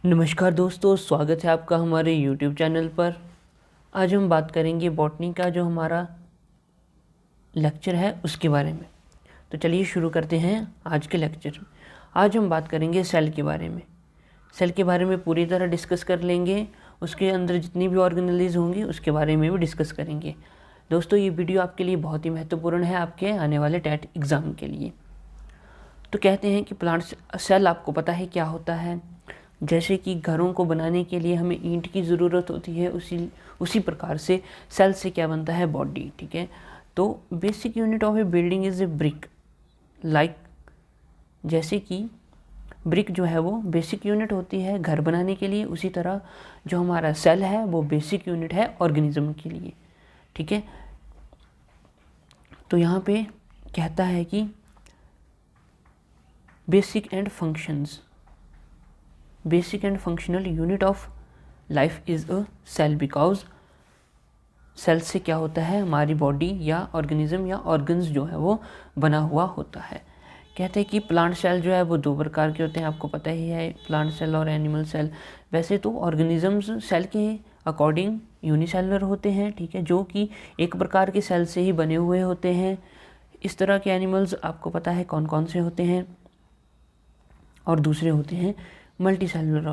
नमस्कार दोस्तों, स्वागत है आपका हमारे YouTube चैनल पर। आज हम बात करेंगे बॉटनी का जो हमारा लेक्चर है उसके बारे में। तो चलिए शुरू करते हैं आज के लेक्चर में। आज हम बात करेंगे सेल के बारे में। सेल के बारे में पूरी तरह डिस्कस कर लेंगे, उसके अंदर जितनी भी ऑर्गेनेल्स होंगी उसके बारे में भी डिस्कस करेंगे। दोस्तों, ये वीडियो आपके लिए बहुत ही महत्वपूर्ण है, आपके आने वाले टेट एग्ज़ाम के लिए। तो कहते हैं कि प्लांट सेल आपको पता है क्या होता है। जैसे कि घरों को बनाने के लिए हमें ईंट की ज़रूरत होती है, उसी प्रकार से सेल से क्या बनता है, बॉडी। ठीक है, तो basic unit of A building is a brick. Like जैसे कि ब्रिक जो है वो बेसिक यूनिट होती है घर बनाने के लिए, उसी तरह जो हमारा सेल है वो बेसिक यूनिट है ऑर्गेनिज्म के लिए। ठीक है, तो यहाँ पे कहता है कि basic and functional unit of life is a cell, because cell से क्या होता है, हमारी बॉडी या ऑर्गेनिज्म या ऑर्गन्स जो है वो बना हुआ होता है। कहते हैं कि प्लांट सेल जो है वो दो प्रकार के होते हैं, आपको पता ही है, प्लांट सेल और एनिमल सेल। वैसे तो ऑर्गेनिजम्स सेल के अकॉर्डिंग यूनिसेलुलर होते हैं, ठीक है, जो कि एक प्रकार के सेल से ही बने हुए होते हैं। इस तरह के एनिमल्स आपको पता है कौन कौन से होते हैं, और दूसरे होते हैं multicellular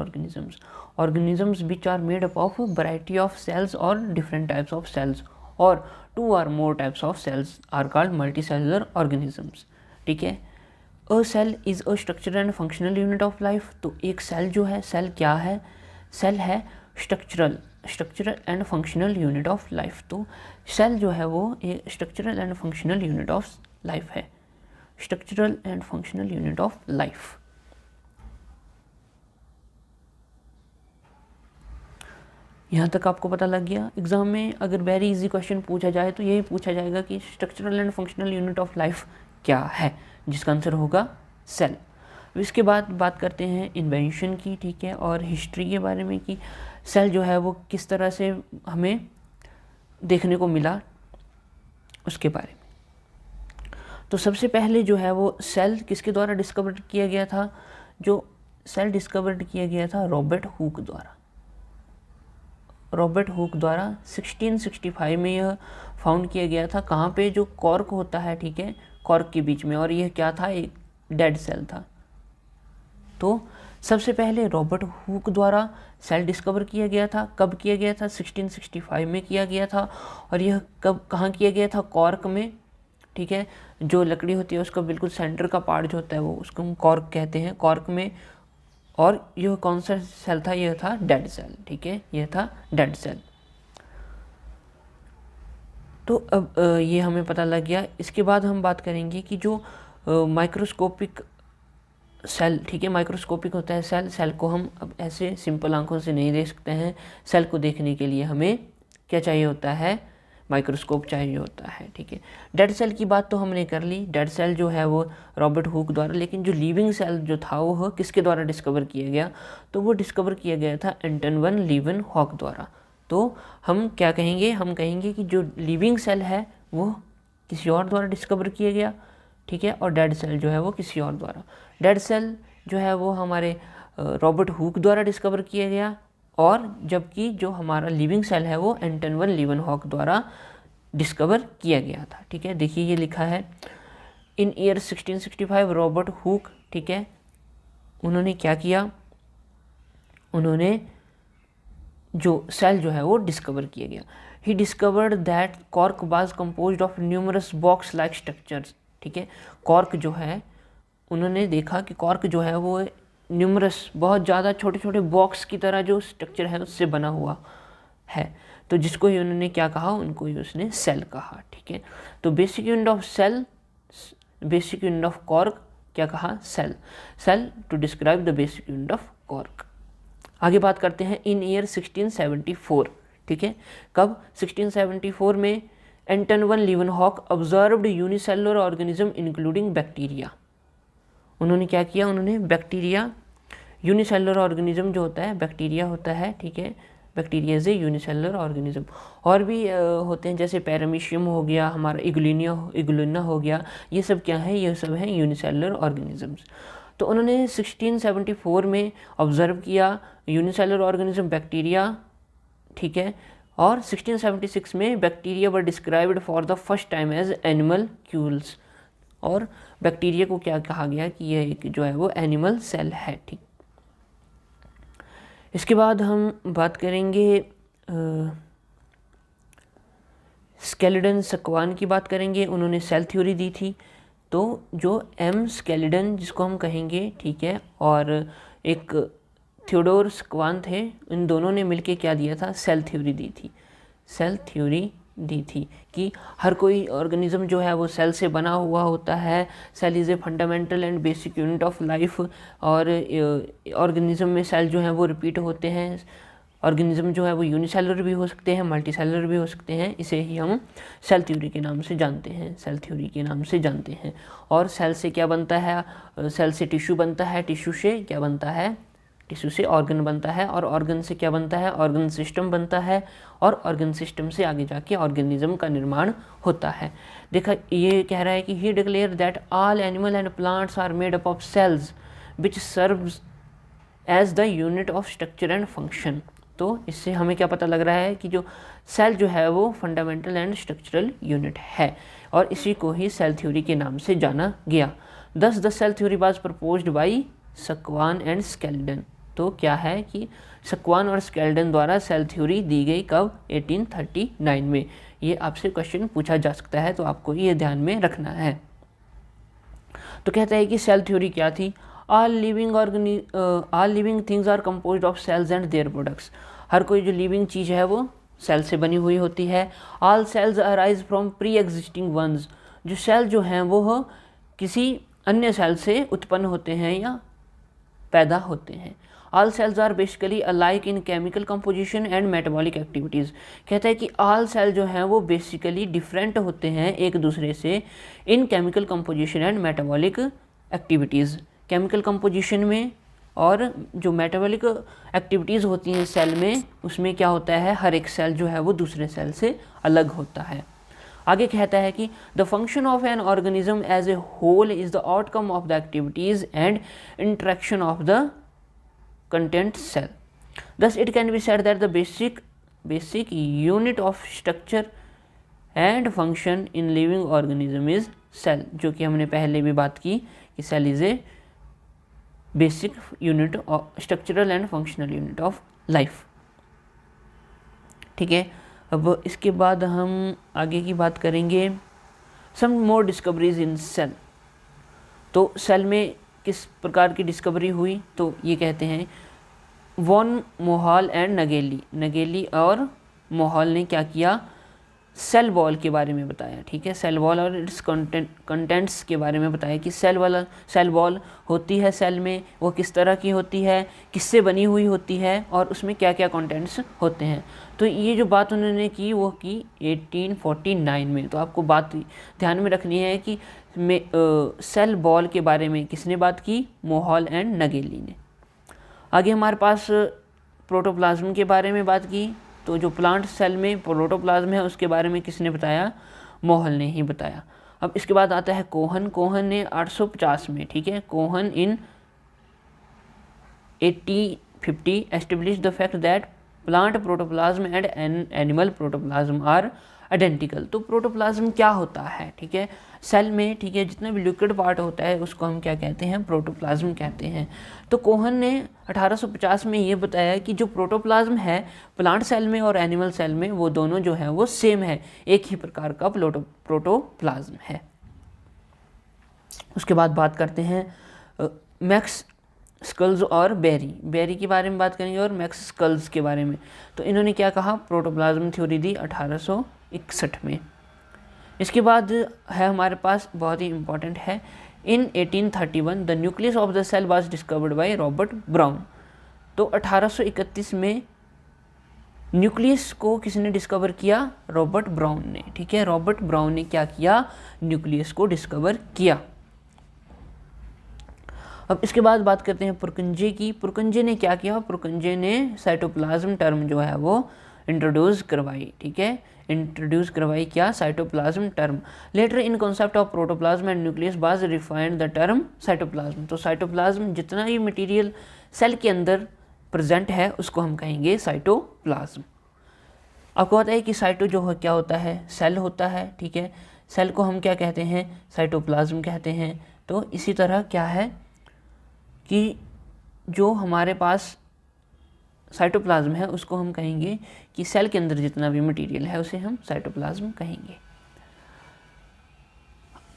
organisms which are made up of variety of cells और डिफरेंट टाइप्स ऑफ सेल्स, और 2 or more types of cells are called multicellular organisms. ठीक है, a cell is a structural and functional unit of life. तो एक cell जो है, cell क्या है, सेल है structural and functional unit of life. तो सेल जो है वो एक structural and functional unit of life है, structural and functional unit of life. यहाँ तक आपको पता लग गया। एग्जाम में अगर वेरी इजी क्वेश्चन पूछा जाए तो यही पूछा जाएगा कि structural and functional unit of life क्या है, जिसका आंसर होगा सेल। इसके बाद बात करते हैं इन्वेंशन की, ठीक है, और हिस्ट्री के बारे में कि सेल जो है वो किस तरह से हमें देखने को मिला, उसके बारे में। तो सबसे पहले जो है वो सेल किसके द्वारा डिस्कवर किया गया था, जो सेल डिस्कवर किया गया था रॉबर्ट हुक द्वारा 1665 में यह फाउंड किया गया था। कहाँ पे, जो कॉर्क होता है, ठीक है, कॉर्क के बीच में, और यह क्या था, एक डेड सेल था। तो सबसे पहले रॉबर्ट हुक द्वारा सेल डिस्कवर किया गया था। कब किया गया था, 1665 में किया गया था। और यह कहाँ किया गया था, कॉर्क में। ठीक है, जो लकड़ी होती है उसका बिल्कुल सेंटर का पार्ट जो होता है वो उसको हम कॉर्क कहते हैं, कॉर्क में। और यह कौन सा सेल था, यह था डेड सेल। ठीक है, यह था डेड सेल। तो अब ये हमें पता लग गया। इसके बाद हम बात करेंगे कि जो माइक्रोस्कोपिक सेल, ठीक है, माइक्रोस्कोपिक होता है सेल को हम अब ऐसे सिंपल आंखों से नहीं देख सकते हैं। सेल को देखने के लिए हमें क्या चाहिए होता है, माइक्रोस्कोप चाहिए होता है। ठीक है, डेड सेल की बात तो हमने कर ली, डेड सेल जो है वो रॉबर्ट हुक द्वारा। लेकिन जो लिविंग सेल जो था वो किसके द्वारा डिस्कवर किया गया, तो वो डिस्कवर किया गया था एंटन वन लीवेनहॉक द्वारा। तो हम क्या कहेंगे, हम कहेंगे कि जो लिविंग सेल है वो किसी और द्वारा डिस्कवर किया गया, ठीक है, और डेड सेल जो है वो किसी और द्वारा। डेड सेल जो है वो हमारे रॉबर्ट हुक द्वारा डिस्कवर किया गया, और जबकि जो हमारा लिविंग सेल है वो एंटन वन लीवेनहॉक द्वारा डिस्कवर किया गया था। ठीक है, देखिए ये लिखा है इन ईयर 1665 रॉबर्ट हुक, ठीक है, उन्होंने क्या किया, उन्होंने जो सेल जो है वो डिस्कवर किया गया। He discovered that cork was composed of numerous box like structures. ठीक है, कॉर्क जो है, उन्होंने देखा कि कॉर्क जो है वो न्यूमरस, बहुत ज़्यादा छोटे छोटे बॉक्स की तरह जो स्ट्रक्चर है उससे बना हुआ है। तो जिसको ही उन्होंने क्या कहा, उनको ही उसने सेल कहा। ठीक है, तो basic unit of cell, basic unit of cork क्या कहा, cell to describe the basic unit of cork. आगे बात करते हैं इन ईयर 1674। ठीक है, कब, 1674 में Anton van Leeuwenhoek observed unicellular organism including bacteria. उन्होंने क्या किया, उन्होंने बैक्टीरिया, यूनिसेलुलर ऑर्गेनिज्म जो होता है बैक्टीरिया होता है, ठीक है, bacteria is a unicellular organism. और भी होते हैं, जैसे पैरामीशियम हो गया, हमारा इग्लूना हो गया, ये सब क्या है, ये सब हैं यूनिसेलुलर ऑर्गेनिजम्स। तो उन्होंने 1674 में ऑब्जर्व किया यूनिसेलुलर ऑर्गेनिज्म बैक्टीरिया, ठीक है, और 1676 में bacteria were described for the first time as animalcules, और बैक्टीरिया को क्या कहा गया कि यह एक जो है वो एनिमल सेल है, ठीक। इसके बाद हम बात करेंगे स्केलिडन सक्वान की बात करेंगे। उन्होंने सेल थ्योरी दी थी। तो जो एम स्केलिडन जिसको हम कहेंगे, ठीक है, और एक थियोडोर सक्वान थे, इन दोनों ने मिलके क्या दिया था, सेल थ्योरी दी थी। सेल थ्योरी दी थी कि हर कोई ऑर्गेनिज्म जो है वो सेल से बना हुआ होता है। Cell is a fundamental and basic unit of life, और ऑर्गेनिज्म में सेल जो हैं वो रिपीट होते हैं। ऑर्गेनिज्म जो है वो यूनिसेलुलर भी हो सकते हैं, मल्टीसेलुलर भी हो सकते हैं। इसे ही हम सेल थ्योरी के नाम से जानते हैं, सेल थ्योरी के नाम से जानते हैं। और सेल से क्या बनता है, सेल से टिश्यू बनता है, टिश्यू से क्या बनता है, टिश्यू से ऑर्गन बनता है, और ऑर्गन से क्या बनता है, ऑर्गन सिस्टम बनता है, और ऑर्गन सिस्टम से आगे जाके ऑर्गेनिज्म का निर्माण होता है। देखा, ये कह रहा है कि he declare that all animal and plants are made up of cells which serves as the unit of structure and function. तो इससे हमें क्या पता लग रहा है कि जो सेल जो है वो फंडामेंटल एंड स्ट्रक्चरल यूनिट है, और इसी को ही सेल थ्योरी के नाम से जाना गया। Thus the cell theory was proposed by Schwann and Schleiden. तो क्या है कि सक्वान और स्केलिडन द्वारा सेल थ्योरी दी गई कब, 1839 में। ये आपसे क्वेश्चन पूछा जा सकता है, तो आपको ये ध्यान में रखना है। तो कहता है कि सेल थ्योरी क्या थी, all living things are composed of cells and their products. हर कोई जो लिविंग चीज़ है वो सेल से बनी हुई होती है। All cells arise from pre existing ones. जो सेल जो हैं वो किसी अन्य सेल से उत्पन्न होते हैं या पैदा होते हैं। All cells are basically alike in chemical composition and metabolic activities. कहता है कि ऑल सेल जो हैं वो बेसिकली डिफरेंट होते हैं एक दूसरे से इन chemical composition and metabolic activities. Chemical composition में और जो मेटाबॉलिक एक्टिविटीज़ होती हैं सेल में, उसमें क्या होता है, हर एक सेल जो है वो दूसरे सेल से अलग होता है। आगे कहता है कि the function of an organism as a whole is the outcome of the activities and interaction of the content cell. Thus it can be said that the basic unit of structure and function in living organism is cell, जो कि हमने पहले भी बात की कि cell is a basic unit of structural and functional unit of life। ठीक है, अब इसके बाद हम आगे की बात करेंगे some more discoveries in cell। तो सेल में किस प्रकार की डिस्कवरी हुई, तो ये कहते हैं वॉन मोहाल एंड नगेली और मोहाल ने क्या किया, सेल वॉल के बारे में बताया। ठीक है, सेल वॉल और इट्स कंटेंट्स के बारे में बताया कि सेल वॉल होती है सेल में, वो किस तरह की होती है, किससे बनी हुई होती है, और उसमें क्या क्या कंटेंट्स होते हैं। तो ये जो बात उन्होंने की वो की 1849 में। तो आपको बात ध्यान में रखनी है कि सेल वॉल के बारे में किसने बात की, मोहाल एंड नगेली ने। आगे हमारे पास प्रोटोप्लाज्म के बारे में बात की। तो जो प्लांट सेल में प्रोटोप्लाज्म है उसके बारे में किसने बताया, मोहल ने ही बताया। अब इसके बाद आता है कोहन ने 850 में, ठीक है, Cohn in 1850 establish the fact that plant protoplasm and animal protoplasm are identical. तो प्रोटोप्लाज्म क्या होता है, ठीक है, सेल में, ठीक है, जितना भी लिक्विड पार्ट होता है उसको हम क्या कहते हैं, प्रोटोप्लाज्म कहते हैं। तो कोहन ने 1850 में ये बताया कि जो प्रोटोप्लाज्म है प्लांट सेल में और एनिमल सेल में वो दोनों जो है वो सेम है, एक ही प्रकार का प्रोटोप्लाज्म है। उसके बाद बात करते हैं मैक्स स्कल्स और बेरी के बारे में बात करेंगे और मैक्स स्कल्स के बारे में। तो इन्होंने क्या कहा, प्रोटोप्लाज्म थ्योरी दी 1861 में। इसके बाद है हमारे पास बहुत ही इम्पॉर्टेंट है, in 1831 the nucleus of the cell was discovered by Robert Brown. तो 1831 में न्यूक्लियस को किसने डिस्कवर किया, रॉबर्ट ब्राउन ने। ठीक है, रॉबर्ट ब्राउन ने क्या किया, न्यूक्लियस को डिस्कवर किया। अब इसके बाद बात करते हैं पुरकंजे की। पुरकंजे ने क्या किया, पुरकंजे ने साइटोप्लाज्म टर्म जो है वो इंट्रोड्यूस करवाई, ठीक है, इंट्रोड्यूस करवाई क्या, cytoplasm term. Later in concept of protoplasm and nucleus was refined the term cytoplasm. तो साइटोप्लाज्म जितना ही मटेरियल सेल के अंदर प्रेजेंट है उसको हम कहेंगे साइटोप्लाज्म। आपको पता है कि साइटो जो है क्या होता है, सेल होता है, ठीक है, सेल को हम क्या कहते हैं, साइटोप्लाज्म कहते हैं। तो इसी तरह क्या है कि जो हमारे पास साइटोप्लाज्म है उसको हम कहेंगे कि सेल के अंदर जितना भी मटेरियल है उसे हम साइटोप्लाज्म कहेंगे।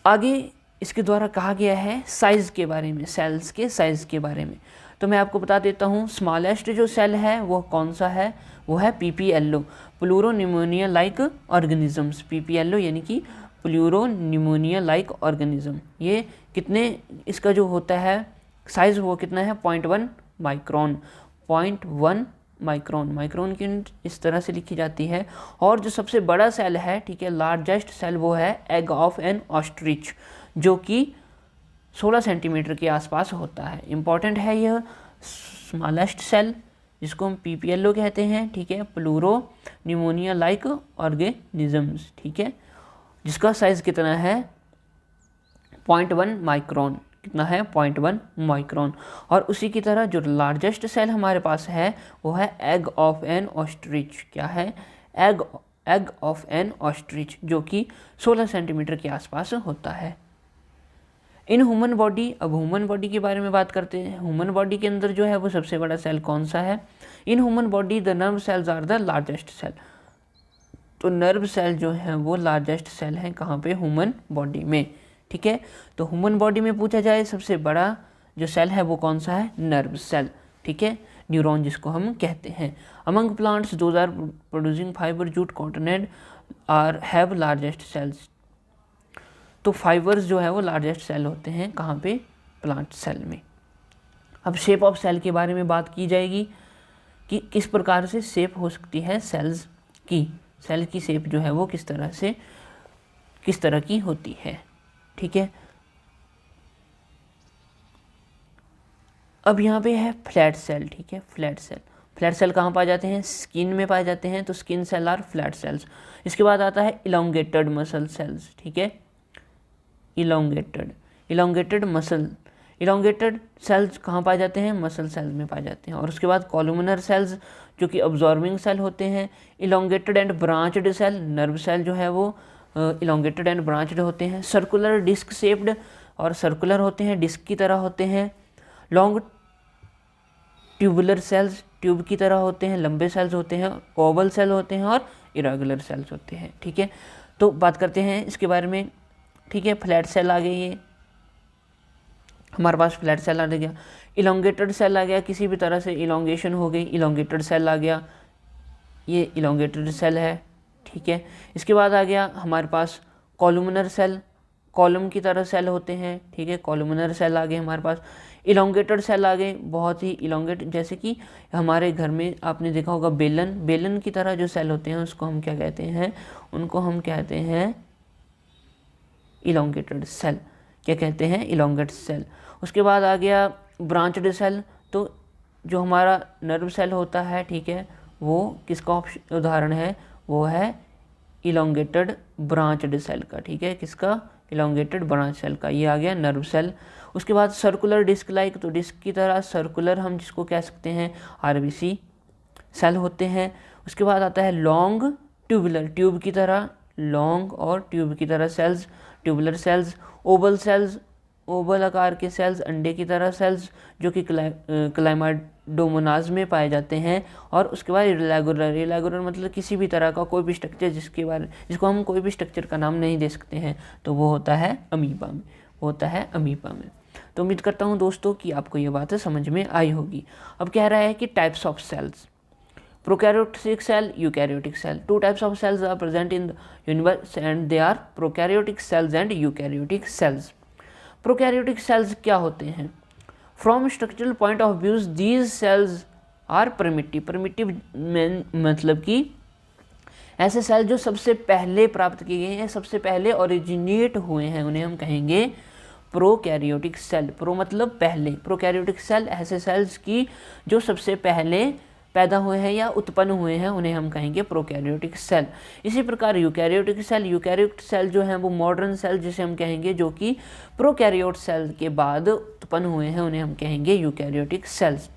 आगे इसके द्वारा कहा गया है साइज़ के बारे में, सेल्स के साइज़ के बारे में। तो मैं आपको बता देता हूँ, स्मॉलेस्ट जो सेल है वो कौन सा है, वो है PPLO, pleuropneumonia like organisms. PPLO यानी कि प्लूरोनिमोनिया लाइक ऑर्गेनिज्म। ये कितने, इसका जो होता है साइज़ वो कितना है, 0.1 माइक्रोन। 0.1 माइक्रोन, माइक्रोन की यूनिट इस तरह से लिखी जाती है। और जो सबसे बड़ा सेल है, ठीक है, लार्जेस्ट सेल, वो है एग ऑफ एन ऑस्ट्रिच, जो कि 16 सेंटीमीटर के आसपास होता है। इम्पॉर्टेंट है यह स्मॉलेस्ट सेल जिसको हम PPLO कहते हैं, ठीक है, प्लूरो निमोनिया लाइक ऑर्गेनिजम्स, ठीक है, जिसका साइज़ कितना है 0.1 माइक्रोन, कितना है 0.1 माइक्रोन। और उसी की तरह जो लार्जेस्ट सेल हमारे पास है वो है एग ऑफ एन ऑस्ट्रिच। क्या है, एग ऑफ एन ऑस्ट्रिच, जो कि 16 सेंटीमीटर के आसपास होता है। इन ह्यूमन बॉडी, अब ह्यूमन बॉडी के बारे में बात करते हैं। ह्यूमन बॉडी के अंदर जो है वो सबसे बड़ा सेल कौन सा है, in human body the nerve cells are the largest cell. तो नर्व सेल जो है वो लार्जेस्ट सेल है कहाँ पे, ह्यूमन बॉडी में, ठीक है। तो ह्यूमन बॉडी में पूछा जाए सबसे बड़ा जो सेल है वो कौन सा है, नर्व सेल, ठीक है, न्यूरॉन जिसको हम कहते हैं। Among plants those are producing fibre, jute, cotton and are have largest cells. तो फाइबर्स जो है वो लार्जेस्ट सेल होते हैं कहाँ पे, प्लांट सेल में। अब शेप ऑफ सेल के बारे में बात की जाएगी कि किस प्रकार से शेप हो सकती है सेल्स की, सेल की शेप जो है वो किस तरह की होती है, ठीक है। अब यहाँ पे है फ्लैट सेल, ठीक है, फ्लैट सेल। फ्लैट सेल कहाँ पाए जाते हैं, स्किन में पाए जाते हैं, तो skin cell are flat cells. इसके बाद आता है इलोंगेटेड मसल सेल्स, ठीक है, इलोंगेटेड मसल, इलोंगेटेड सेल्स कहाँ पाए जाते हैं, मसल सेल्स में पाए जाते हैं। और उसके बाद कॉलुमिनर सेल्स जो कि ऑब्जॉर्विंग सेल होते हैं। Elongated and branched cell, nerve cell जो है वो इलोंगेटेड एंड ब्रांचड होते हैं। सर्कुलर डिस्क शेप्ड, और सर्कुलर होते हैं, डिस्क की तरह होते हैं। लॉन्ग ट्यूबुलर सेल्स, ट्यूब की तरह होते हैं, लंबे सेल्स होते हैं। ओवल सेल होते हैं और इरेगुलर सेल्स होते हैं, ठीक है। तो बात करते हैं इसके बारे में, ठीक है। फ्लैट सेल आ गई, ये हमारे पास फ्लैट सेल आ गया। इलोंगेटेड सेल आ गया, किसी भी तरह से इलोंगेशन हो गई, इलोंगेटेड सेल आ गया, ये इलोंगेटेड सेल है, ठीक है। इसके बाद आ गया हमारे पास कॉलुमिनर सेल, कॉलम की तरह सेल होते हैं, ठीक है, कॉलुमिनर सेल आ गए हमारे पास। इलोंगेटेड सेल आ गए, बहुत ही इलोंगेट, जैसे कि हमारे घर में आपने देखा होगा बेलन की तरह जो सेल होते हैं उसको हम क्या कहते हैं, उनको हम कहते हैं इलोंगेटेड सेल। क्या कहते हैं, इलोंगेटेड सेल। उसके बाद आ गया ब्रांचड सेल, तो जो हमारा नर्व सेल होता है, ठीक है, वो किसका उदाहरण है, वो है इलोंगेटेड ब्रांचड सेल का, ठीक है, किसका, इलोंगेटेड ब्रांच सेल का, ये आ गया नर्व सेल। उसके बाद सर्कुलर डिस्क लाइक, तो डिस्क की तरह सर्कुलर हम जिसको कह सकते हैं RBC सेल होते हैं। उसके बाद आता है लॉन्ग ट्यूबुलर, ट्यूब की तरह, लॉन्ग और ट्यूब की तरह cells, tubular cells. Oval cells, oval आकार के सेल्स, अंडे की तरह सेल्स जो कि क्लाइमाडोमोनाज में पाए जाते हैं। और उसके बाद इरेगुलर मतलब किसी भी तरह का कोई भी स्ट्रक्चर जिसको हम कोई भी स्ट्रक्चर का नाम नहीं दे सकते हैं, तो वो होता है अमीबा में, वो होता है अमीबा में। तो उम्मीद करता हूँ दोस्तों कि आपको ये बातें समझ में आई होगी। अब कह रहा है कि types of cells, prokaryotic cell, eukaryotic cell. Two types of cells are present in the universe and they are prokaryotic cells and eukaryotic cells. Prokaryotic cells क्या होते हैं, from structural point of views these cells are primitive मतलब कि ऐसे cell जो सबसे पहले प्राप्त किए गए हैं, सबसे पहले ओरिजिनेट हुए हैं, उन्हें हम कहेंगे प्रोकैरियोटिक सेल। प्रो मतलब पहले, प्रोकैरियोटिक सेल ऐसे सेल्स की जो सबसे पहले पैदा हुए हैं या उत्पन्न हुए हैं उन्हें हम कहेंगे प्रोकैरियोटिक सेल। इसी प्रकार यूकैरियोटिक सेल जो है वो मॉडर्न सेल जिसे हम कहेंगे, जो कि प्रोकैरियोट सेल के बाद उत्पन्न हुए हैं, उन्हें हम कहेंगे यूकैरियोटिक सेल्स।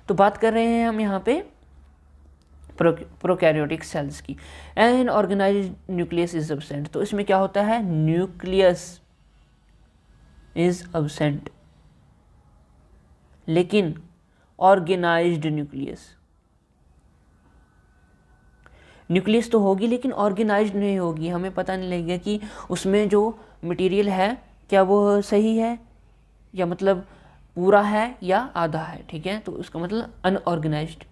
तो बात कर रहे हैं हम यहाँ पे प्रोकैरियोटिक सेल्स की। An organised nucleus is absent. तो इसमें क्या होता है, न्यूक्लियस इज एब्सेंट, लेकिन ऑर्गेनाइज्ड न्यूक्लियस तो होगी लेकिन ऑर्गेनाइज्ड नहीं होगी। हमें पता नहीं लगेगा कि उसमें जो मटेरियल है क्या वो सही है या मतलब पूरा है या आधा है, ठीक है। तो उसका मतलब unorganised,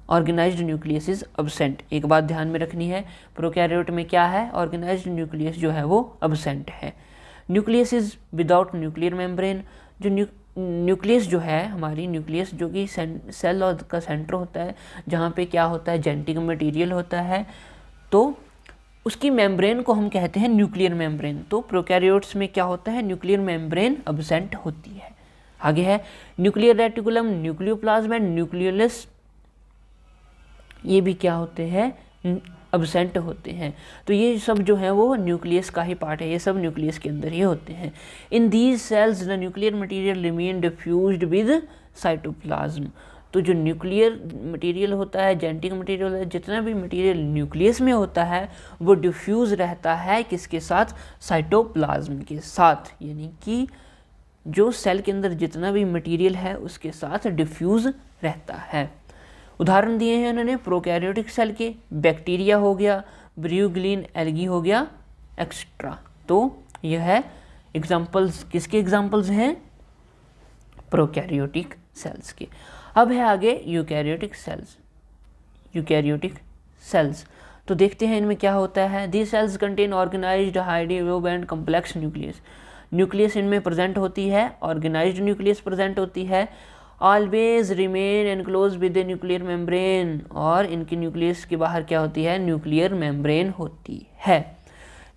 organised nucleus is absent. एक बात ध्यान में रखनी है, प्रोकैरियोट में क्या है, ऑर्गेनाइज्ड न्यूक्लियस जो है वो एब्सेंट है। Nucleus is without nuclear membrane. जो न्यूक्लियस जो है हमारी, न्यूक्लियस जो कि सेल और का सेंटर होता है, जहाँ पे क्या होता है, जेनेटिक मटेरियल होता है, तो उसकी मेम्ब्रेन को हम कहते हैं न्यूक्लियर मेम्ब्रेन। तो प्रोकैरियोट्स में क्या होता है, न्यूक्लियर मेम्ब्रेन एब्सेंट होती है। आगे है nuclear reticulum, nucleoplasm and nucleolus, ये भी क्या होते हैं, एब्सेंट होते हैं। तो ये सब जो है वो न्यूक्लियस का ही पार्ट है, ये सब न्यूक्लियस के अंदर ही होते हैं। इन these sales the nuclear material remain diffused with cytoplasm. तो जो न्यूक्लियर मटेरियल होता है, जेनेटिक मटेरियल है, जितना भी मटेरियल न्यूक्लियस में होता है वो डिफ्यूज रहता है किसके साथ, साइटोप्लाज्म के साथ। यानी कि जो सेल के अंदर जितना भी मटेरियल है उसके साथ डिफ्यूज रहता है। उदाहरण दिए हैं उन्होंने प्रोकैरियोटिक सेल के, बैक्टीरिया हो गया, ब्रूगलीन एल्गी हो गया, एक्स्ट्रा। तो यह है एग्जाम्पल्स, किसके एग्जाम्पल्स हैं, प्रोकैरियोटिक सेल्स के। अब है आगे यूकैरियोटिक सेल्स। तो देखते हैं इनमें क्या होता है। These cells contain organised highly wave and complex nucleus इनमें प्रेजेंट होती है, ऑर्गेनाइज्ड न्यूक्लियस प्रेजेंट होती है, always remain enclose with a nuclear membrane, और इनकी न्यूक्लियस के बाहर क्या होती है, न्यूक्लियर मेम्ब्रेन होती है।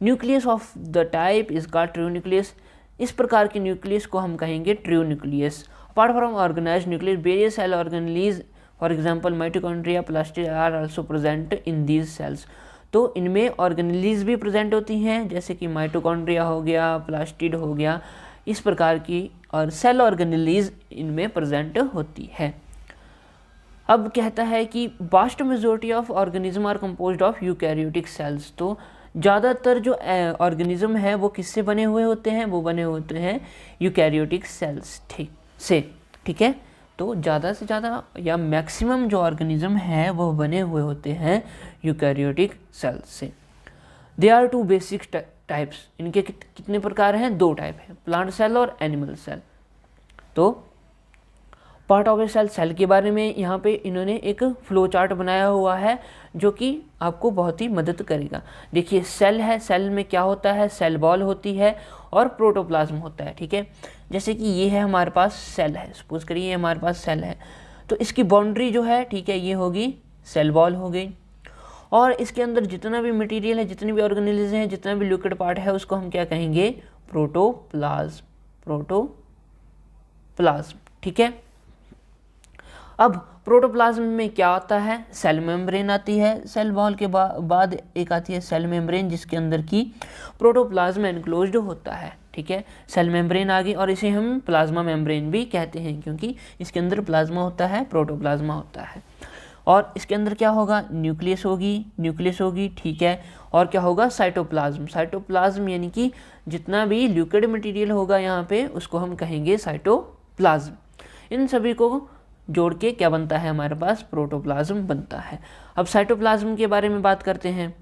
Nucleus of the type is called true nucleus. इस प्रकार के न्यूक्लियस को हम कहेंगे true nucleus. Apart from organised nucleus, various cell organelles for example mitochondria, plastid are also present in these cells. तो इनमें ऑर्गेनेलीज भी प्रेजेंट होती हैं, जैसे कि माइटोकॉन्ड्रिया हो गया, प्लास्टिड हो गया, इस प्रकार की और सेल ऑर्गेनेलीज इनमें प्रेजेंट होती है। अब कहता है कि vast majority of organism are composed of eukaryotic cells. तो ज़्यादातर जो ऑर्गेनिज्म है वो किससे बने हुए होते हैं, वो बने होते हैं यूकैरियोटिक सेल्स ठीक है। तो ज़्यादा से ज़्यादा या मैक्सिमम जो ऑर्गेनिज्म है वो बने हुए होते हैं यूकैरियोटिक सेल्स से। They are two basic types. इनके कितने प्रकार हैं, दो टाइप हैं, प्लांट सेल और एनिमल सेल। तो पार्ट ऑफ ए सेल के बारे में यहाँ पे इन्होंने एक फ्लो चार्ट बनाया हुआ है जो कि आपको बहुत ही मदद करेगा। देखिए सेल है, सेल में क्या होता है, सेल वॉल होती है और प्रोटोप्लाज्म होता है, ठीक है। जैसे कि ये है हमारे पास सेल है, सपोज करिए ये हमारे पास सेल है, तो इसकी बाउंड्री जो है, ठीक है, ये होगी सेल वॉल हो गई, और इसके अंदर जितना भी मटेरियल है, जितनी भी ऑर्गेनेलिज्म है, जितना भी लिक्विड पार्ट है, उसको हम क्या कहेंगे, प्रोटोप्लाज्म, ठीक है। अब प्रोटोप्लाज्म में क्या आता है, सेल मेम्ब्रेन आती है, सेल वॉल के बाद एक आती है सेल मेम्ब्रेन जिसके अंदर की प्रोटोप्लाज्म एनक्लोज्ड होता है, ठीक है। सेल मेम्ब्रेन आ गई और इसे हम प्लाज्मा मेम्ब्रेन भी कहते हैं क्योंकि इसके अंदर प्लाज्मा होता है, प्रोटोप्लाज्मा होता है। और इसके अंदर क्या होगा, न्यूक्लियस होगी, ठीक है। और क्या होगा, साइटोप्लाज्म यानी कि जितना भी लिक्विड मटेरियल होगा यहाँ पे उसको हम कहेंगे साइटोप्लाज्म। इन सभी को जोड़ के क्या बनता है, हमारे पास प्रोटोप्लाज्म बनता है। अब साइटोप्लाज्म के बारे में बात करते हैं,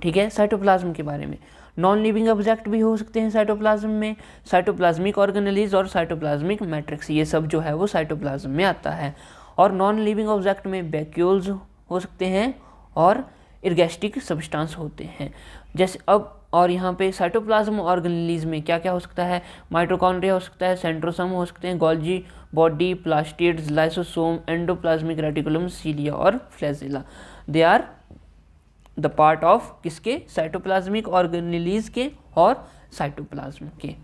ठीक है। साइटोप्लाज्म के बारे में नॉन लिविंग ऑब्जेक्ट भी हो सकते हैं साइटोप्लाज्म में, साइटोप्लाज्मिक ऑर्गेनेलीज और साइटोप्लाज्मिक मैट्रिक्स, ये सब जो है वो साइटोप्लाज्म में आता है। और नॉन लिविंग ऑब्जेक्ट में वैक्यूल्स हो सकते हैं और इर्गेस्टिक सब्सटेंस होते हैं। जैसे अब और यहाँ पे साइटोप्लाज्म ऑर्गेनेलीज में क्या क्या हो सकता है, माइटोकॉन्ड्रिया हो सकता है, सेंट्रोसोम हो सकते हैं, Golgi body, plastids, lysosome, endoplasmic reticulum, cilia और flagella. They are the part of किसके, साइटोप्लाज्मिक ऑर्गेनेलीज के और साइटोप्लाज्म के।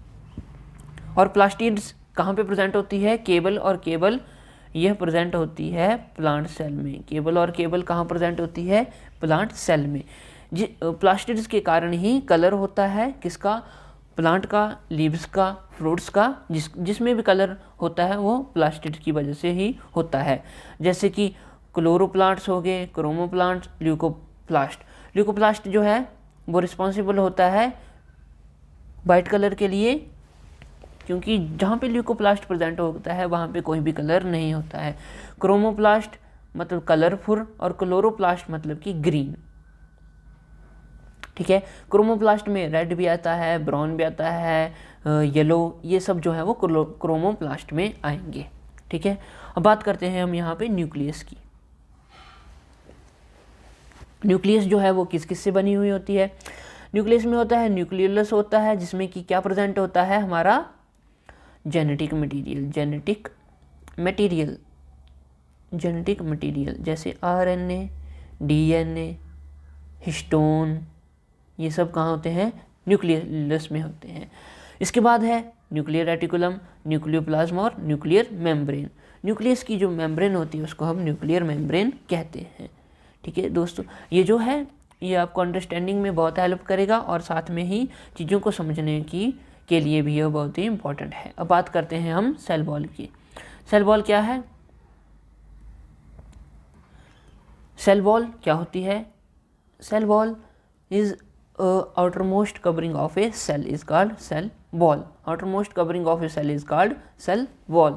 और प्लास्टिड्स कहाँ पे प्रेजेंट होती है, केबल यह प्रेजेंट होती है प्लांट सेल में। केबल और केबल कहाँ प्रेजेंट होती है? प्लांट सेल में। प्लास्टिड्स के कारण ही कलर होता है किसका? प्लांट का, लीव्स का, फ्रूट्स का, जिसमें भी कलर होता है वो प्लास्टिड्स की वजह से ही होता है। जैसे कि क्लोरोप्लास्ट्स हो गए, क्रोमोप्लास्ट, ल्यूकोप्लास्ट। ल्यूकोप्लास्ट जो है वो रिस्पॉन्सिबल होता है वाइट कलर के लिए, क्योंकि जहाँ पे ल्यूकोप्लास्ट प्रेजेंट होता है वहाँ पे कोई भी कलर नहीं होता है। क्रोमोप्लास्ट मतलब कलरफुल और क्लोरोप्लास्ट मतलब कि ग्रीन। ठीक है, क्रोमोप्लास्ट में रेड भी आता है, ब्राउन भी आता है, येलो, ये सब जो है वो क्रोमोप्लास्ट में आएंगे। ठीक है, अब बात करते हैं हम यहाँ पे न्यूक्लियस की। न्यूक्लियस जो है वो किस किस से बनी हुई होती है? न्यूक्लियस में होता है न्यूक्लियोलस होता है, जिसमें कि क्या प्रेजेंट होता है? हमारा जेनेटिक मटेरियल जैसे आरएनए, डीएनए, हिस्टोन, ये सब कहाँ होते हैं? न्यूक्लियस में होते हैं। इसके बाद है न्यूक्लियर रेटिकुलम, न्यूक्लियोप्लाज्म और न्यूक्लियर मेम्ब्रेन। न्यूक्लियस की जो मेम्ब्रेन होती है उसको हम न्यूक्लियर मेम्ब्रेन कहते हैं। ठीक है दोस्तों, ये जो है ये आपको अंडरस्टैंडिंग में बहुत हेल्प करेगा और साथ में ही चीज़ों को समझने के लिए भी यह बहुत ही इंपॉर्टेंट है। अब बात करते हैं हम सेल वॉल की। सेल वॉल क्या है? सेल वॉल क्या होती है? Cell wall is outermost covering of a cell is called cell wall. Outermost covering of a cell is called cell wall.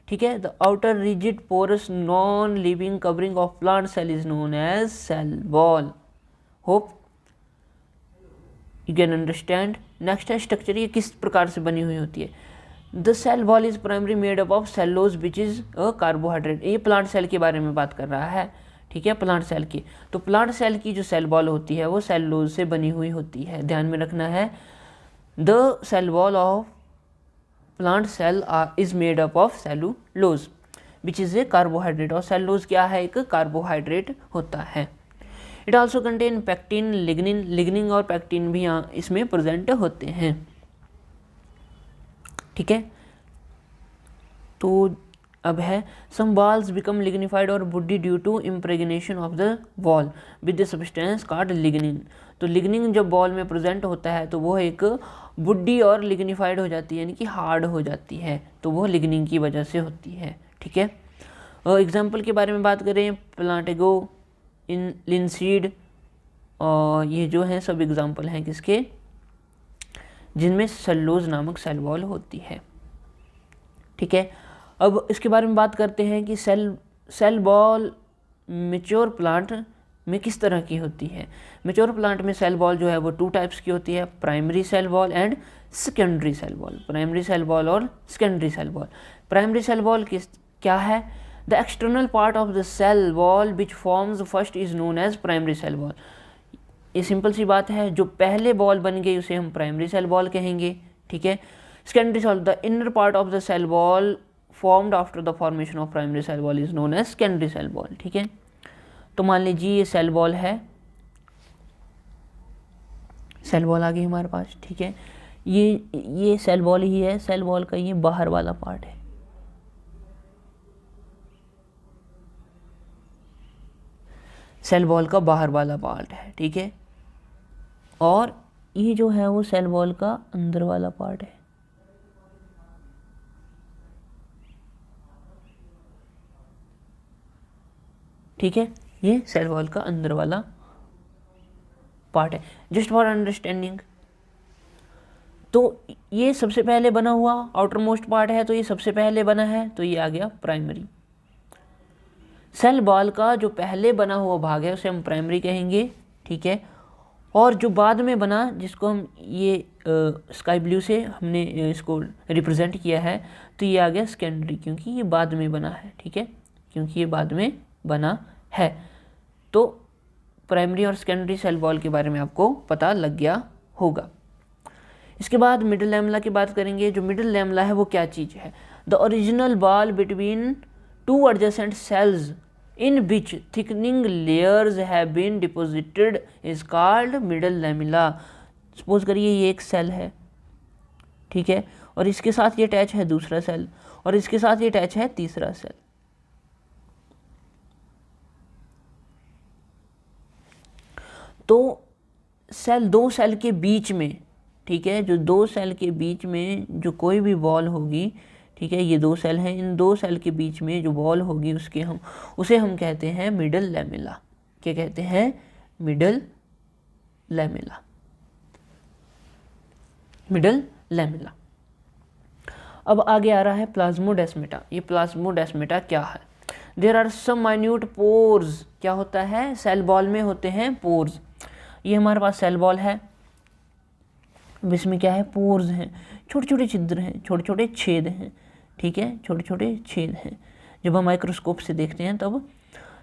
ठीक है, the outer rigid porous non-living covering of plant cell is known as cell wall. Hope you can understand. Next है structure, ये किस प्रकार से बनी हुई होती है? The cell wall is primarily made up of cellulose which is a carbohydrate. ये प्लांट सेल के बारे में बात कर रहा है। ठीक है, प्लांट सेल की। तो प्लांट सेल की जो सेल वॉल होती है वो सेलुलोज से बनी हुई होती है। ध्यान में रखना है, the cell wall of plant cell is made up of cellulose which is a carbohydrate. और सेलुलोज क्या है? एक कार्बोहाइड्रेट होता है। It also contain pectin, lignin और पैक्टिन भी यहाँ इसमें प्रेजेंट होते हैं। ठीक है, तो अब है सम वॉल्स बिकम लिग्निफाइड और woody due to impregnation of the wall with the substance called lignin. तो लिग्निन जब वॉल में प्रेजेंट होता है तो वो एक वुडी और लिग्निफाइड हो जाती है, यानी कि हार्ड हो जाती है, तो वो लिग्निन की वजह से होती है। ठीक है, एग्जाम्पल के बारे में बात करें, प्लांटेगो, लिनसीड, और ये जो हैं सब एग्जाम्पल हैं किसके? जिनमें सेलुलोज नामक सेल वॉल होती है। ठीक है, अब इसके बारे में बात करते हैं कि सेल वॉल मैच्योर प्लांट में किस तरह की होती है। मैच्योर प्लांट में सेल वॉल जो है वो 2 टाइप्स की होती है, primary cell wall and secondary cell wall. Primary cell wall और secondary cell wall. Primary cell wall क्या है? The external part of the cell wall which forms first is known as primary cell wall. ये simple सी बात है, जो पहले wall बन गई उसे हम प्राइमरी सेल वॉल कहेंगे। ठीक है, secondary cell, the inner part of the cell wall formed after the formation of primary cell wall is known as secondary cell wall. ठीक है, तो मान लीजिए ये सेल वॉल है, सेल वॉल आ गई हमारे पास। ठीक है, ये सेल वॉल ही है, सेल वॉल का ये बाहर वाला पार्ट है। सेल वॉल का बाहर वाला पार्ट है। ठीक है, और ये जो है वो सेल वॉल का अंदर वाला पार्ट है। ठीक है, ये सेल वॉल का अंदर वाला पार्ट है, जस्ट फॉर अंडरस्टैंडिंग। तो ये सबसे पहले बना हुआ आउटर मोस्ट पार्ट है, तो ये सबसे पहले बना है, तो ये आ गया प्राइमरी। सेल वॉल का जो पहले बना हुआ भाग है उसे हम प्राइमरी कहेंगे। ठीक है, और जो बाद में बना, जिसको हम ये स्काई ब्लू से हमने इसको रिप्रेजेंट किया है, तो ये आ गया सेकेंडरी, क्योंकि ये बाद में बना है। ठीक है, क्योंकि ये बाद में बना है। तो प्राइमरी और सेकेंडरी सेल वॉल के बारे में आपको पता लग गया होगा। इसके बाद मिडिल लैमेला की बात करेंगे। जो मिडिल लैमेला है वो क्या चीज़ है? The original wall between 2 adjacent cells in which thickening layers have been deposited is called middle lamella. Suppose करिए ये एक सेल है, ठीक है, और इसके साथ ये अटैच है दूसरा सेल, और इसके साथ ये अटैच है तीसरा सेल। तो दो सेल के बीच में, ठीक है, जो दो सेल के बीच में जो कोई भी वॉल होगी, ठीक है, ये दो सेल हैं, इन दो सेल के बीच में जो वॉल होगी उसे हम कहते हैं मिडल लैमेला। क्या कहते हैं? Middle lamella. Middle lamella. अब आगे आ रहा है प्लाज्मोडेस्मेटा। ये प्लाज्मोडेस्मेटा क्या है? There are some minute pores. क्या होता है? सेल बॉल में होते हैं पोर्स। ये हमारे पास सेल बॉल है, इसमें क्या है? पोर्स हैं, छोटे छोटे छिद्र हैं, छोटे छोटे छेद हैं, ठीक है, छोटे छोटे छेद हैं। जब हम माइक्रोस्कोप से देखते हैं तब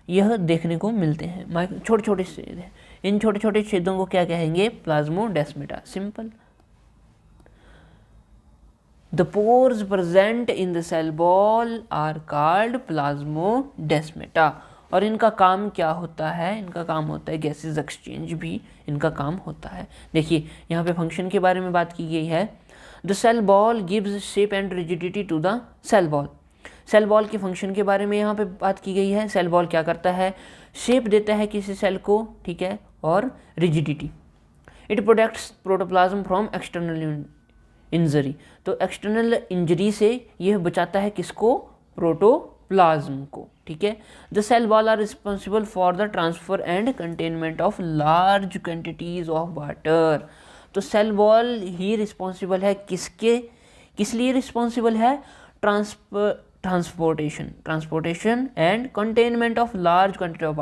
यह देखने को मिलते हैं, छोटे छोटे छेद हैं। इन छोटे छोटे छेदों को क्या कहेंगे? Plasmodesmata. Simple. The pores present in the cell wall are called plasmodesmata। और इनका काम क्या होता है? इनका काम होता है गैसेज एक्सचेंज भी इनका काम होता है। देखिए यहाँ पे फंक्शन के बारे में बात की गई है। The cell wall gives shape and rigidity to the cell wall. Cell wall के फंक्शन के बारे में यहाँ पे बात की गई है। सेल बॉल क्या करता है? शेप देता है किसी सेल को, ठीक है, और rigidity. It protects protoplasm from external injury. तो एक्सटर्नल इंजरी से यह बचाता है किसको? प्रोटोप्लाज्म को, ठीक है। The cell wall are responsible for the transfer and containment of large quantities of water. तो सेल वॉल ही रिस्पॉन्सिबल है किस लिए रिस्पॉन्सिबल है? Transportation and containment of large quantity of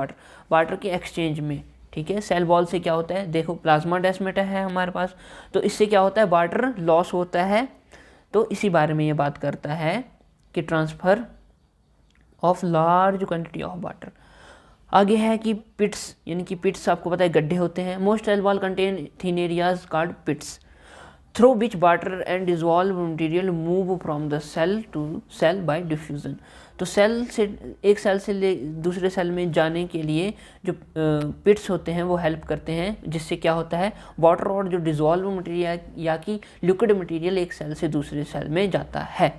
water के एक्सचेंज में, ठीक है। सेल वॉल से क्या होता है? देखो प्लाज्मोडेस्मेटा है हमारे पास, तो इससे क्या होता है? वाटर लॉस होता है। तो इसी बारे में ये बात करता है कि transfer of large quantity of water. आगे है कि पिट्स, यानी कि पिट्स आपको पता है गड्ढे होते हैं। Most cell wall contain thin areas called pits through which water and dissolve material move from the cell to cell by diffusion. तो सेल से एक सेल से दूसरे सेल में जाने के लिए जो पिट्स होते हैं वो हेल्प करते हैं, जिससे क्या होता है? वाटर और जो डिजॉल्व मटेरियल या कि लिक्विड मटेरियल एक सेल से दूसरे सेल में जाता है।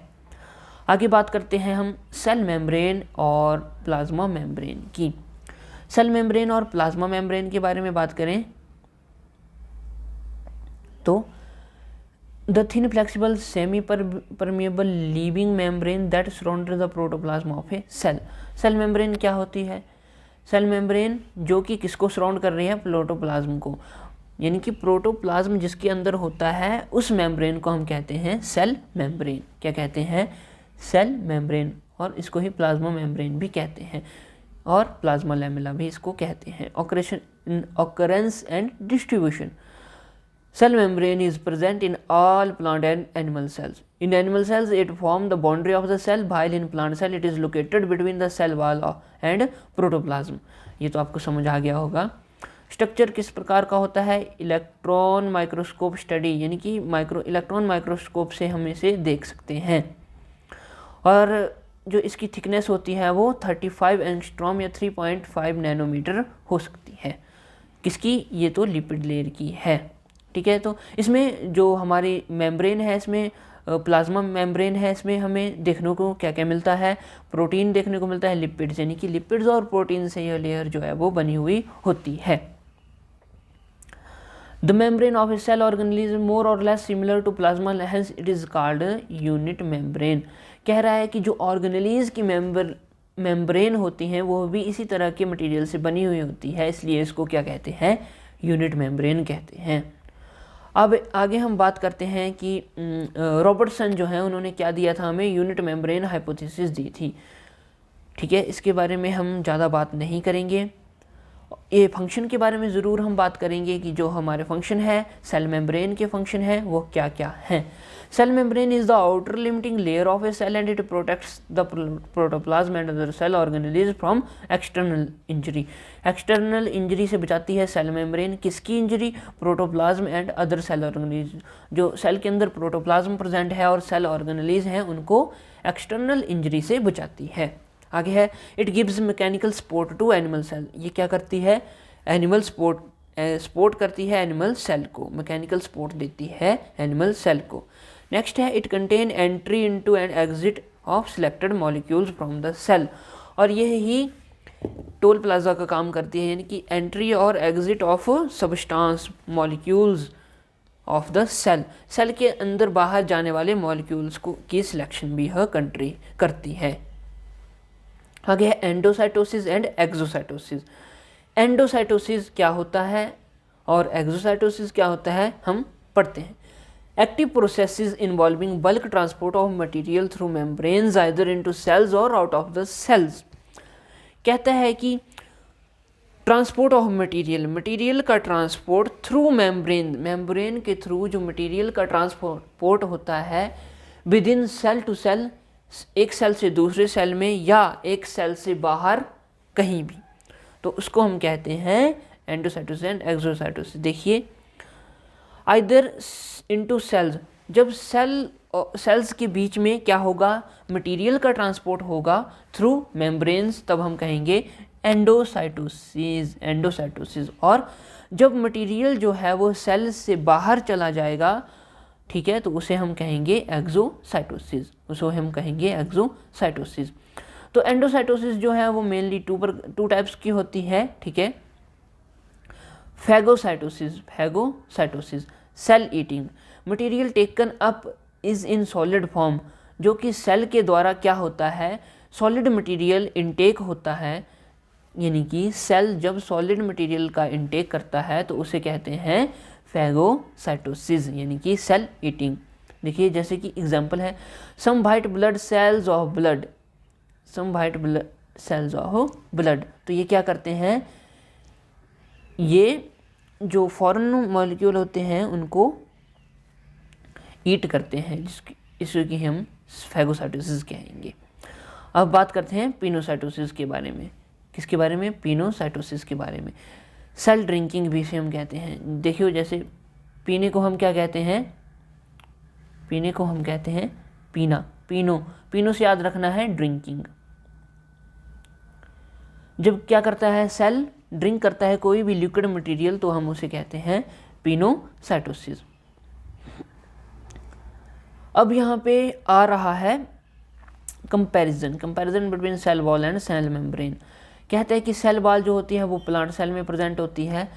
आगे बात करते हैं हम सेल मेम्ब्रेन और प्लाज्मा मेम्ब्रेन की। सेल मेम्ब्रेन और प्लाज्मा मेम्ब्रेन के बारे में बात करें तो the thin flexible semi permeable living membrane that surrounds the protoplasm of a cell। Cell membrane क्या होती है? सेल मेम्ब्रेन जो कि किसको सराउंड कर रही है? प्रोटोप्लाज्म को, यानी कि प्रोटोप्लाज्म जिसके अंदर होता है उस मेम्ब्रेन को हम कहते हैं सेल मेम्ब्रेन। क्या कहते हैं? Cell membrane. और इसको ही प्लाज्मा मेम्ब्रेन भी कहते हैं और प्लाज्मा लैमेला भी इसको कहते हैं। Occurrence and distribution. Cell membrane is present in all plant and animal cells. In animal cells, it forms the boundary of the cell, while in plant cell, it is located between the cell wall and protoplasm. ये तो आपको समझ आ गया होगा। Structure किस प्रकार का होता है? इलेक्ट्रॉन माइक्रोस्कोप स्टडी, यानी कि इलेक्ट्रॉन माइक्रोस्कोप से हम इसे देख सकते हैं। और जो इसकी थिकनेस होती है वो 35 एंगस्ट्रॉम या 3.5 नैनोमीटर हो सकती है। किसकी? ये तो लिपिड लेयर की है, ठीक है। तो इसमें जो हमारी मेम्ब्रेन है, इसमें प्लाज्मा मेम्ब्रेन है, इसमें हमें देखने को क्या क्या मिलता है? प्रोटीन देखने को मिलता है, लिपिड्स, यानी कि लिपिड्स और प्रोटीन से यह लेयर जो है वो बनी हुई होती है। The membrane of a cell organism more और less similar to plasma, hence it is called unit membrane. कह रहा है कि जो ऑर्गेनेलिज की मेम्ब्रेन होती हैं वो भी इसी तरह के मटेरियल से बनी हुई होती है, इसलिए इसको क्या कहते हैं? यूनिट मेम्ब्रेन कहते हैं। अब आगे हम बात करते हैं कि रॉबर्टसन जो है उन्होंने क्या दिया था हमें? यूनिट मेम्ब्रेन हाइपोथेसिस दी थी, ठीक है। इसके बारे में हम ज़्यादा बात नहीं करेंगे। ये फंक्शन के बारे में ज़रूर हम बात करेंगे कि जो हमारे फंक्शन है सेल मेम्ब्रेन के फंक्शन है वो क्या क्या हैं। Cell membrane is the outer limiting layer of a cell and it protects the protoplasm and other cell organelles from external injury. External injury से बचाती है सेल मेम्ब्रेन। किसकी injury? Protoplasm and other cell organelles. जो cell के अंदर protoplasm present है और cell organelles हैं उनको एक्सटर्नल इंजरी से बचाती है। आगे है it gives mechanical support to animal cell. ये क्या करती है? एनिमल सपोर्ट करती है एनिमल सेल को, मैकेनिकल सपोर्ट देती है एनिमल सेल को। नेक्स्ट है it contain entry into and exit of selected molecules from the cell. और यह ही टोल प्लाजा का काम करती है, यानी कि एंट्री और exit of substance molecules of the cell, cell के अंदर बाहर जाने वाले मॉलिक्यूल्स को की सिलेक्शन भी यह कंट्री करती है। आगे है एंडोसाइटोसिस एंड एक्सोसाइटोसिस। एंडोसाइटोसिस क्या होता है और एक्सोसाइटोसिस क्या होता है हम पढ़ते हैं। Active processes involving bulk transport of material through membranes either into cells और आउट ऑफ द सेल्स। कहता है कि ट्रांसपोर्ट ऑफ मटेरियल, मटेरियल का ट्रांसपोर्ट थ्रू मेम्ब्रेन, मेम्ब्रेन के थ्रू जो मटेरियल का ट्रांसपोर्ट होता है within cell to cell, एक सेल से दूसरे सेल में या एक सेल से बाहर कहीं भी, तो उसको हम कहते हैं एंडोसाइटोसिस एंड एक्सोसाइटोसिस। देखिए आइदर इनटू सेल्स, जब सेल्स के बीच में क्या होगा, मटेरियल का ट्रांसपोर्ट होगा थ्रू मेम्ब्रेन्स, तब हम कहेंगे एंडोसाइटोसिस, एंडोसाइटोसिस। और जब मटेरियल जो है वो सेल से बाहर चला जाएगा, ठीक है, तो उसे हम कहेंगे एक्सोसाइटोसिस, उसे हम कहेंगे एक्सोसाइटोसिस। तो एंडोसाइटोसिस जो है वो मेनली टू टाइप्स की होती है, ठीक है। Phagocytosis, phagocytosis cell eating, material taken up is in solid form, जो कि सेल के द्वारा क्या होता है, सॉलिड मटेरियल इनटेक होता है, यानी कि सेल जब सॉलिड मटेरियल का इनटेक करता है तो उसे कहते हैं फैगोसाइटोसिस, यानी कि सेल ईटिंग। देखिए जैसे कि एग्जांपल है some white blood cells of blood, some white blood cells of blood, तो ये क्या करते हैं, ये जो फॉरेन मॉलिक्यूल होते हैं उनको ईट करते हैं, इसकी हम फैगोसाइटोसिस कहेंगे। अब बात करते हैं पिनोसाइटोसिस के बारे में। किसके बारे में, पिनोसाइटोसिस के बारे में। सेल ड्रिंकिंग भी इसे हम कहते हैं। देखियो जैसे पीने को हम क्या कहते हैं, पीने को हम कहते हैं पीना, पीनो, पीनो से याद रखना है ड्रिंकिंग। जब क्या करता है सेल ड्रिंक करता है कोई भी लिक्विड मटेरियल तो हम उसे कहते हैं पिनोसाइटोसिस। अब यहाँ पे आ रहा है comparison between cell wall and cell membrane. कहते हैं कि सेल वॉल जो होती है वो प्लांट सेल में प्रेजेंट होती है,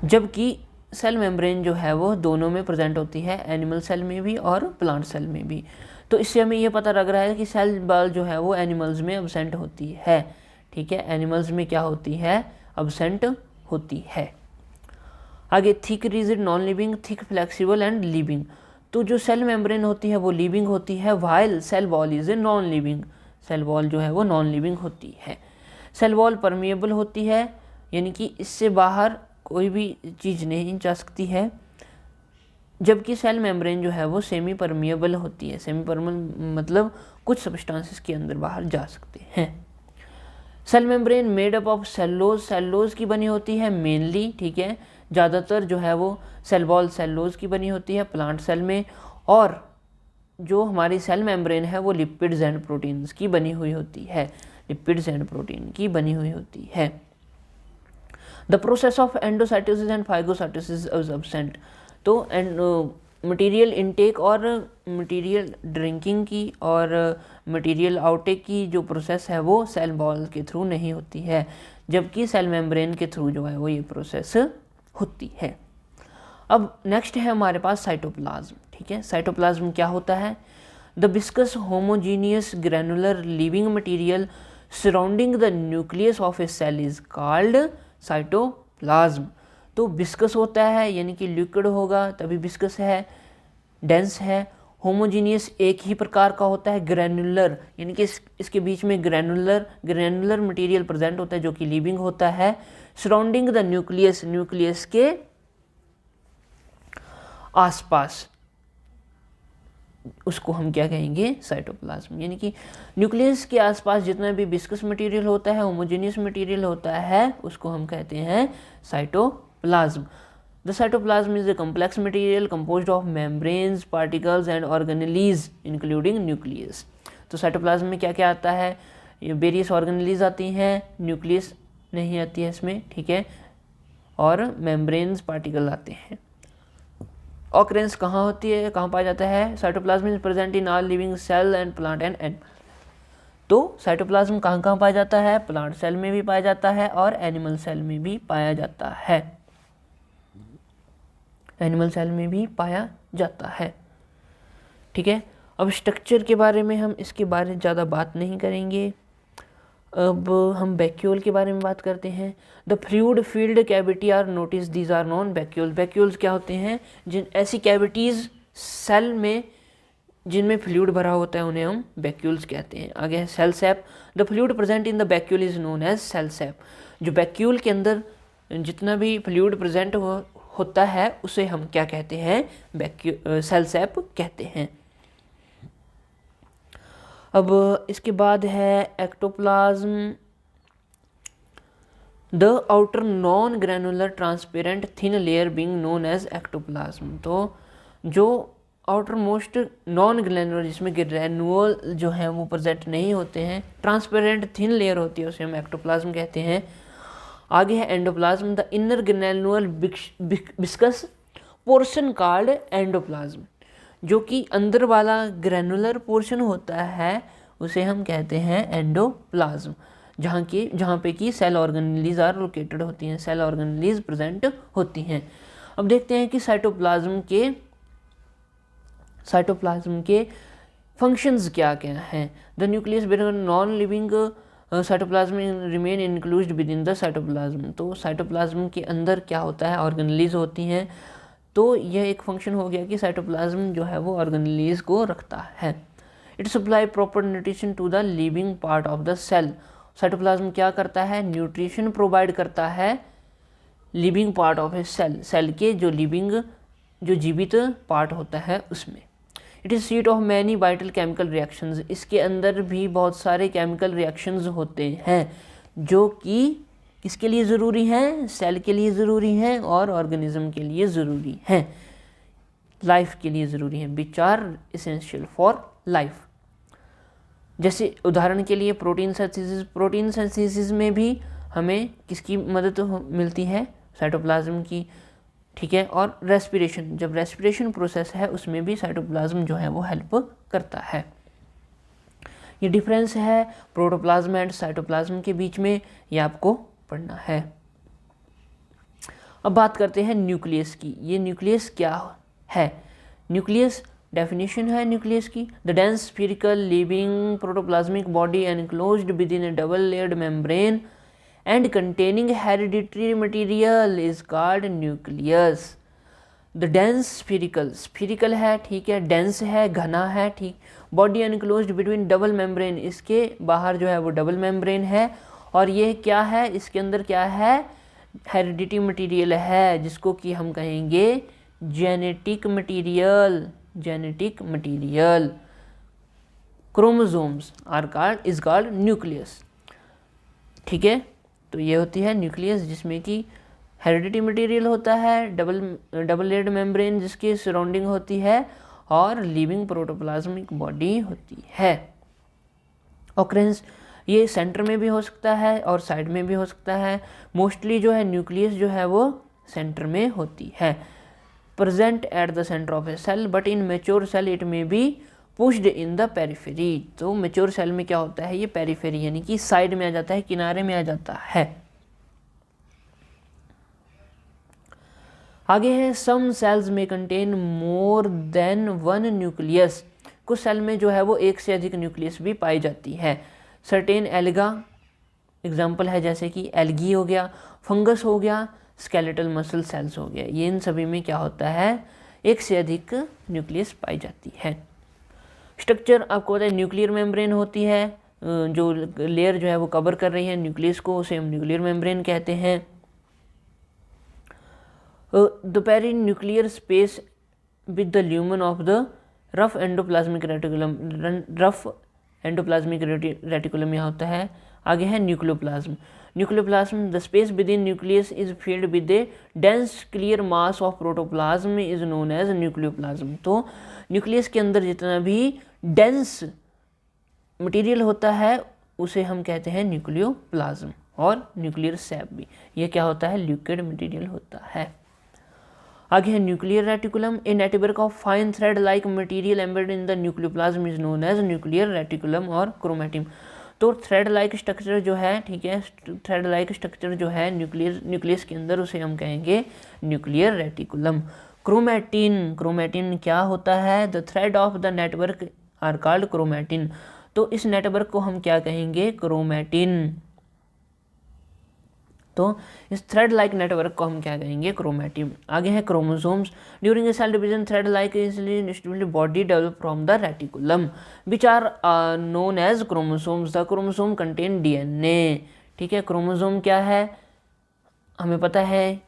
जबकि सेल मेम्ब्रेन जो है वो दोनों में प्रेजेंट होती है, एनिमल सेल में भी और प्लांट सेल में भी। तो इससे हमें ये पता लग रहा है कि सेल वॉल जो है वो एनिमल्स में एब्सेंट होती है, ठीक है, एनिमल्स में क्या होती है, एब्सेंट होती है। आगे thick rigid non living, thick flexible and living. तो जो सेल मेम्ब्रेन होती है वो लिविंग होती है, while cell wall is a non living, cell wall जो है वो नॉन लिविंग होती है। सेल वॉल परमिएबल होती है, यानी कि इससे बाहर कोई भी चीज़ नहीं जा सकती है, जबकि सेल मेम्ब्रेन जो है वो सेमी परमिएबल होती है। सेमी परमिएबल मतलब कुछ सब्सटेंसेस के अंदर बाहर जा सकते हैं। Cell membrane made up of cellulose, cellulose की बनी होती है मेनली, ठीक है, ज़्यादातर जो है वो सेल वॉल सेलुलोज की बनी होती है प्लांट सेल में, और जो हमारी सेल मेम्ब्रेन है वो लिपिड्स एंड प्रोटीन्स की बनी हुई होती है, लिपिड्स एंड प्रोटीन की बनी हुई होती है। The process of endocytosis and phagocytosis is absent. तो मटेरियल इनटेक और मटेरियल ड्रिंकिंग की और मटेरियल आउटेक की जो प्रोसेस है वो सेल वॉल के थ्रू नहीं होती है, जबकि सेल मेम्ब्रेन के थ्रू जो है वो ये प्रोसेस होती है। अब नेक्स्ट है हमारे पास साइटोप्लाज्म, ठीक है। साइटोप्लाज्म क्या होता है, the viscous homogeneous granular living material surrounding the nucleus of a cell is called cytoplasm. तो विस्कस होता है यानी कि लिक्विड होगा तभी विस्कस है, डेंस है, होमोजीनियस एक ही प्रकार का होता है, ग्रैनुलर यानी कि इसके बीच में ग्रैनुलर मटेरियल प्रेजेंट होता है जो कि लिविंग होता है, सराउंडिंग द न्यूक्लियस, न्यूक्लियस के आसपास, उसको हम क्या कहेंगे, साइटोप्लाज्म। यानी कि न्यूक्लियस के आसपास जितना भी विस्कस मटेरियल होता है, होमोजेनियस मटेरियल होता है, उसको हम कहते हैं cytoplasm. The cytoplasm is a complex material composed of membranes, particles and organelles including nucleus. तो साइटोप्लाज्म में क्या क्या आता है, ये वेरियस ऑर्गेनेलीज आती हैं, न्यूक्लियस नहीं आती है इसमें, ठीक है, और मेम्ब्रेन्स पार्टिकल आते हैं। ऑकरेंस कहाँ होती है, कहाँ पाया जाता है, cytoplasm is present in all living cell and plant and animal. तो साइटोप्लाज्म कहाँ कहाँ पाया जाता है? प्लांट सेल में भी पाया जाता है और एनिमल सेल में भी पाया जाता है। एनिमल सेल में भी पाया जाता है। ठीक है, अब स्ट्रक्चर के बारे में हम इसके बारे में ज़्यादा बात नहीं करेंगे। अब हम वैक्यूल के बारे में बात करते हैं। The fluid filled cavity are notice these are non vacuole. Vacuoles क्या होते हैं? जिन ऐसी कैविटीज़ सेल में जिनमें फ्लूइड भरा होता है उन्हें हम वैक्यूल्स कहते हैं। आगे है cell sap. The fluid present in the vacuole is known as cell sap. जो वैक्यूल के अंदर जितना भी फ्लूइड प्रेजेंट होता है उसे हम क्या कहते हैं? सेल सैप कहते हैं। अब इसके बाद है ectoplasm. The outer non granular transparent thin layer being known as ectoplasm. तो जो आउटर मोस्ट नॉन ग्रैनुलर, जिसमें ग्रैनुअल जो है वो प्रेजेंट नहीं होते हैं, ट्रांसपेरेंट थिन लेयर होती है, उसे हम एक्टोप्लाज्म कहते हैं। आगे है endoplasm. The inner granular viscous portion called endoplasm. जो कि अंदर वाला ग्रैनुलर पोर्शन होता है उसे हम कहते हैं एंडोप्लाज्म, जहाँ पे कि सेल ऑर्गेनेलीज आर लोकेटेड होती हैं, सेल ऑर्गेनेलीज प्रेजेंट होती हैं। अब देखते हैं कि साइटोप्लाज्म के फंक्शंस क्या क्या हैं। The nucleus belong non living cytoplasm remain enclosed within the cytoplasm. तो साइटोप्लाज्म के अंदर क्या होता है? ऑर्गेनेलीज होती हैं। तो यह एक फंक्शन हो गया कि साइटोप्लाज्म जो है वो ऑर्गेनेलीज को रखता है। It supply proper nutrition to the living part of the cell. Cytoplasm क्या करता है? न्यूट्रिशन प्रोवाइड करता है living part of a cell, cell के जो जीवित पार्ट होता है उसमें। It is seat of many vital chemical reactions. इसके अंदर भी बहुत सारे केमिकल रिएक्शंस होते हैं जो कि किसके लिए ज़रूरी हैं? सेल के लिए ज़रूरी हैं और ऑर्गेनिज्म के लिए ज़रूरी हैं, लाइफ के लिए ज़रूरी हैं, which are essential for life. जैसे उदाहरण के लिए प्रोटीन सिंथेसिस। प्रोटीन सिंथेसिस में भी हमें किसकी मदद मिलती है? साइटोप्लाज्म की। ठीक है, और रेस्पिरेशन, जब रेस्पिरेशन प्रोसेस है उसमें भी साइटोप्लाज्म जो है वो हेल्प करता है। ये डिफरेंस है प्रोटोप्लाज्म एंड साइटोप्लाज्म के बीच में, ये आपको पढ़ना है। अब बात करते हैं न्यूक्लियस की। ये न्यूक्लियस क्या है? न्यूक्लियस डेफिनेशन है न्यूक्लियस की। The dense spherical living protoplasmic body enclosed within a double layered membrane and containing hereditary material is called nucleus. The dense spherical है, ठीक है, dense है, घना है, ठीक, body enclosed between double membrane, इसके बाहर जो है वो डबल मेम्ब्रेन है, और ये क्या है? इसके अंदर क्या है? हेरिडिटी मटीरियल है, जिसको कि हम कहेंगे genetic material. Chromosomes is called nucleus. ठीक है, तो ये होती है न्यूक्लियस, जिसमें कि हेरिडिटी मटेरियल होता है, डबल लेयर्ड मेम्ब्रेन जिसकी सराउंडिंग होती है, और लिविंग प्रोटोप्लाज्मिक बॉडी होती है। ऑकरेंस ये सेंटर में भी हो सकता है और साइड में भी हो सकता है। मोस्टली जो है न्यूक्लियस जो है वो सेंटर में होती है। Present at the centre of a cell, but in mature cell it may be pushed in the periphery. तो मेच्योर सेल में क्या होता है? ये पेरिफेरी यानी कि साइड में आ जाता है, किनारे में आ जाता है। आगे है सम सेल्स में contain more than one nucleus. कुछ सेल में जो है वो एक से अधिक न्यूक्लियस भी पाई जाती है। सर्टेन एल्गा एग्जाम्पल है, जैसे कि एल्गी हो गया, फंगस हो गया, स्केलेटल मसल सेल्स हो गया। ये इन सभी में क्या होता है? एक से अधिक न्यूक्लियस पाई जाती है। स्ट्रक्चर आपको पता है, न्यूक्लियर मेम्ब्रेन होती है, जो लेयर जो है वो कवर कर रही है न्यूक्लियस को, उसे हम न्यूक्लियर मेम्ब्रेन कहते हैं। The perinuclear space with the lumen of the rough endoplasmic reticulum यहाँ होता है। आगे है nucleoplasm. The space within nucleus is filled with a dense clear mass of protoplasm is known as nucleoplasm. तो nucleus के अंदर जितना भी डेंस मटेरियल होता है उसे हम कहते हैं न्यूक्लियोप्लाज्म, और न्यूक्लियर सैप भी, ये क्या होता है? लिक्विड मटेरियल होता है। आगे है nuclear reticulum. A network of fine thread like material embedded in the nucleoplasm is known as nuclear reticulum और क्रोमैटिन। तो थ्रेड लाइक स्ट्रक्चर जो है, ठीक है, थ्रेड लाइक स्ट्रक्चर जो है न्यूक्लियस के अंदर, उसे हम कहेंगे न्यूक्लियर रेटिकुलम। क्रोमैटिन क्या होता है? The thread of the network are called chromatin. तो इस नेटवर्क को हम क्या कहेंगे? क्रोमैटिन। तो इस थ्रेड लाइक नेटवर्क को हम क्या कहेंगे? क्रोमैटिन। आगे है chromosomes. During cell division thread like easily body develop from the reticulum which are known as chromosomes. The chromosome contain DNA. ठीक है, क्रोमोसोम क्या है? हमें पता है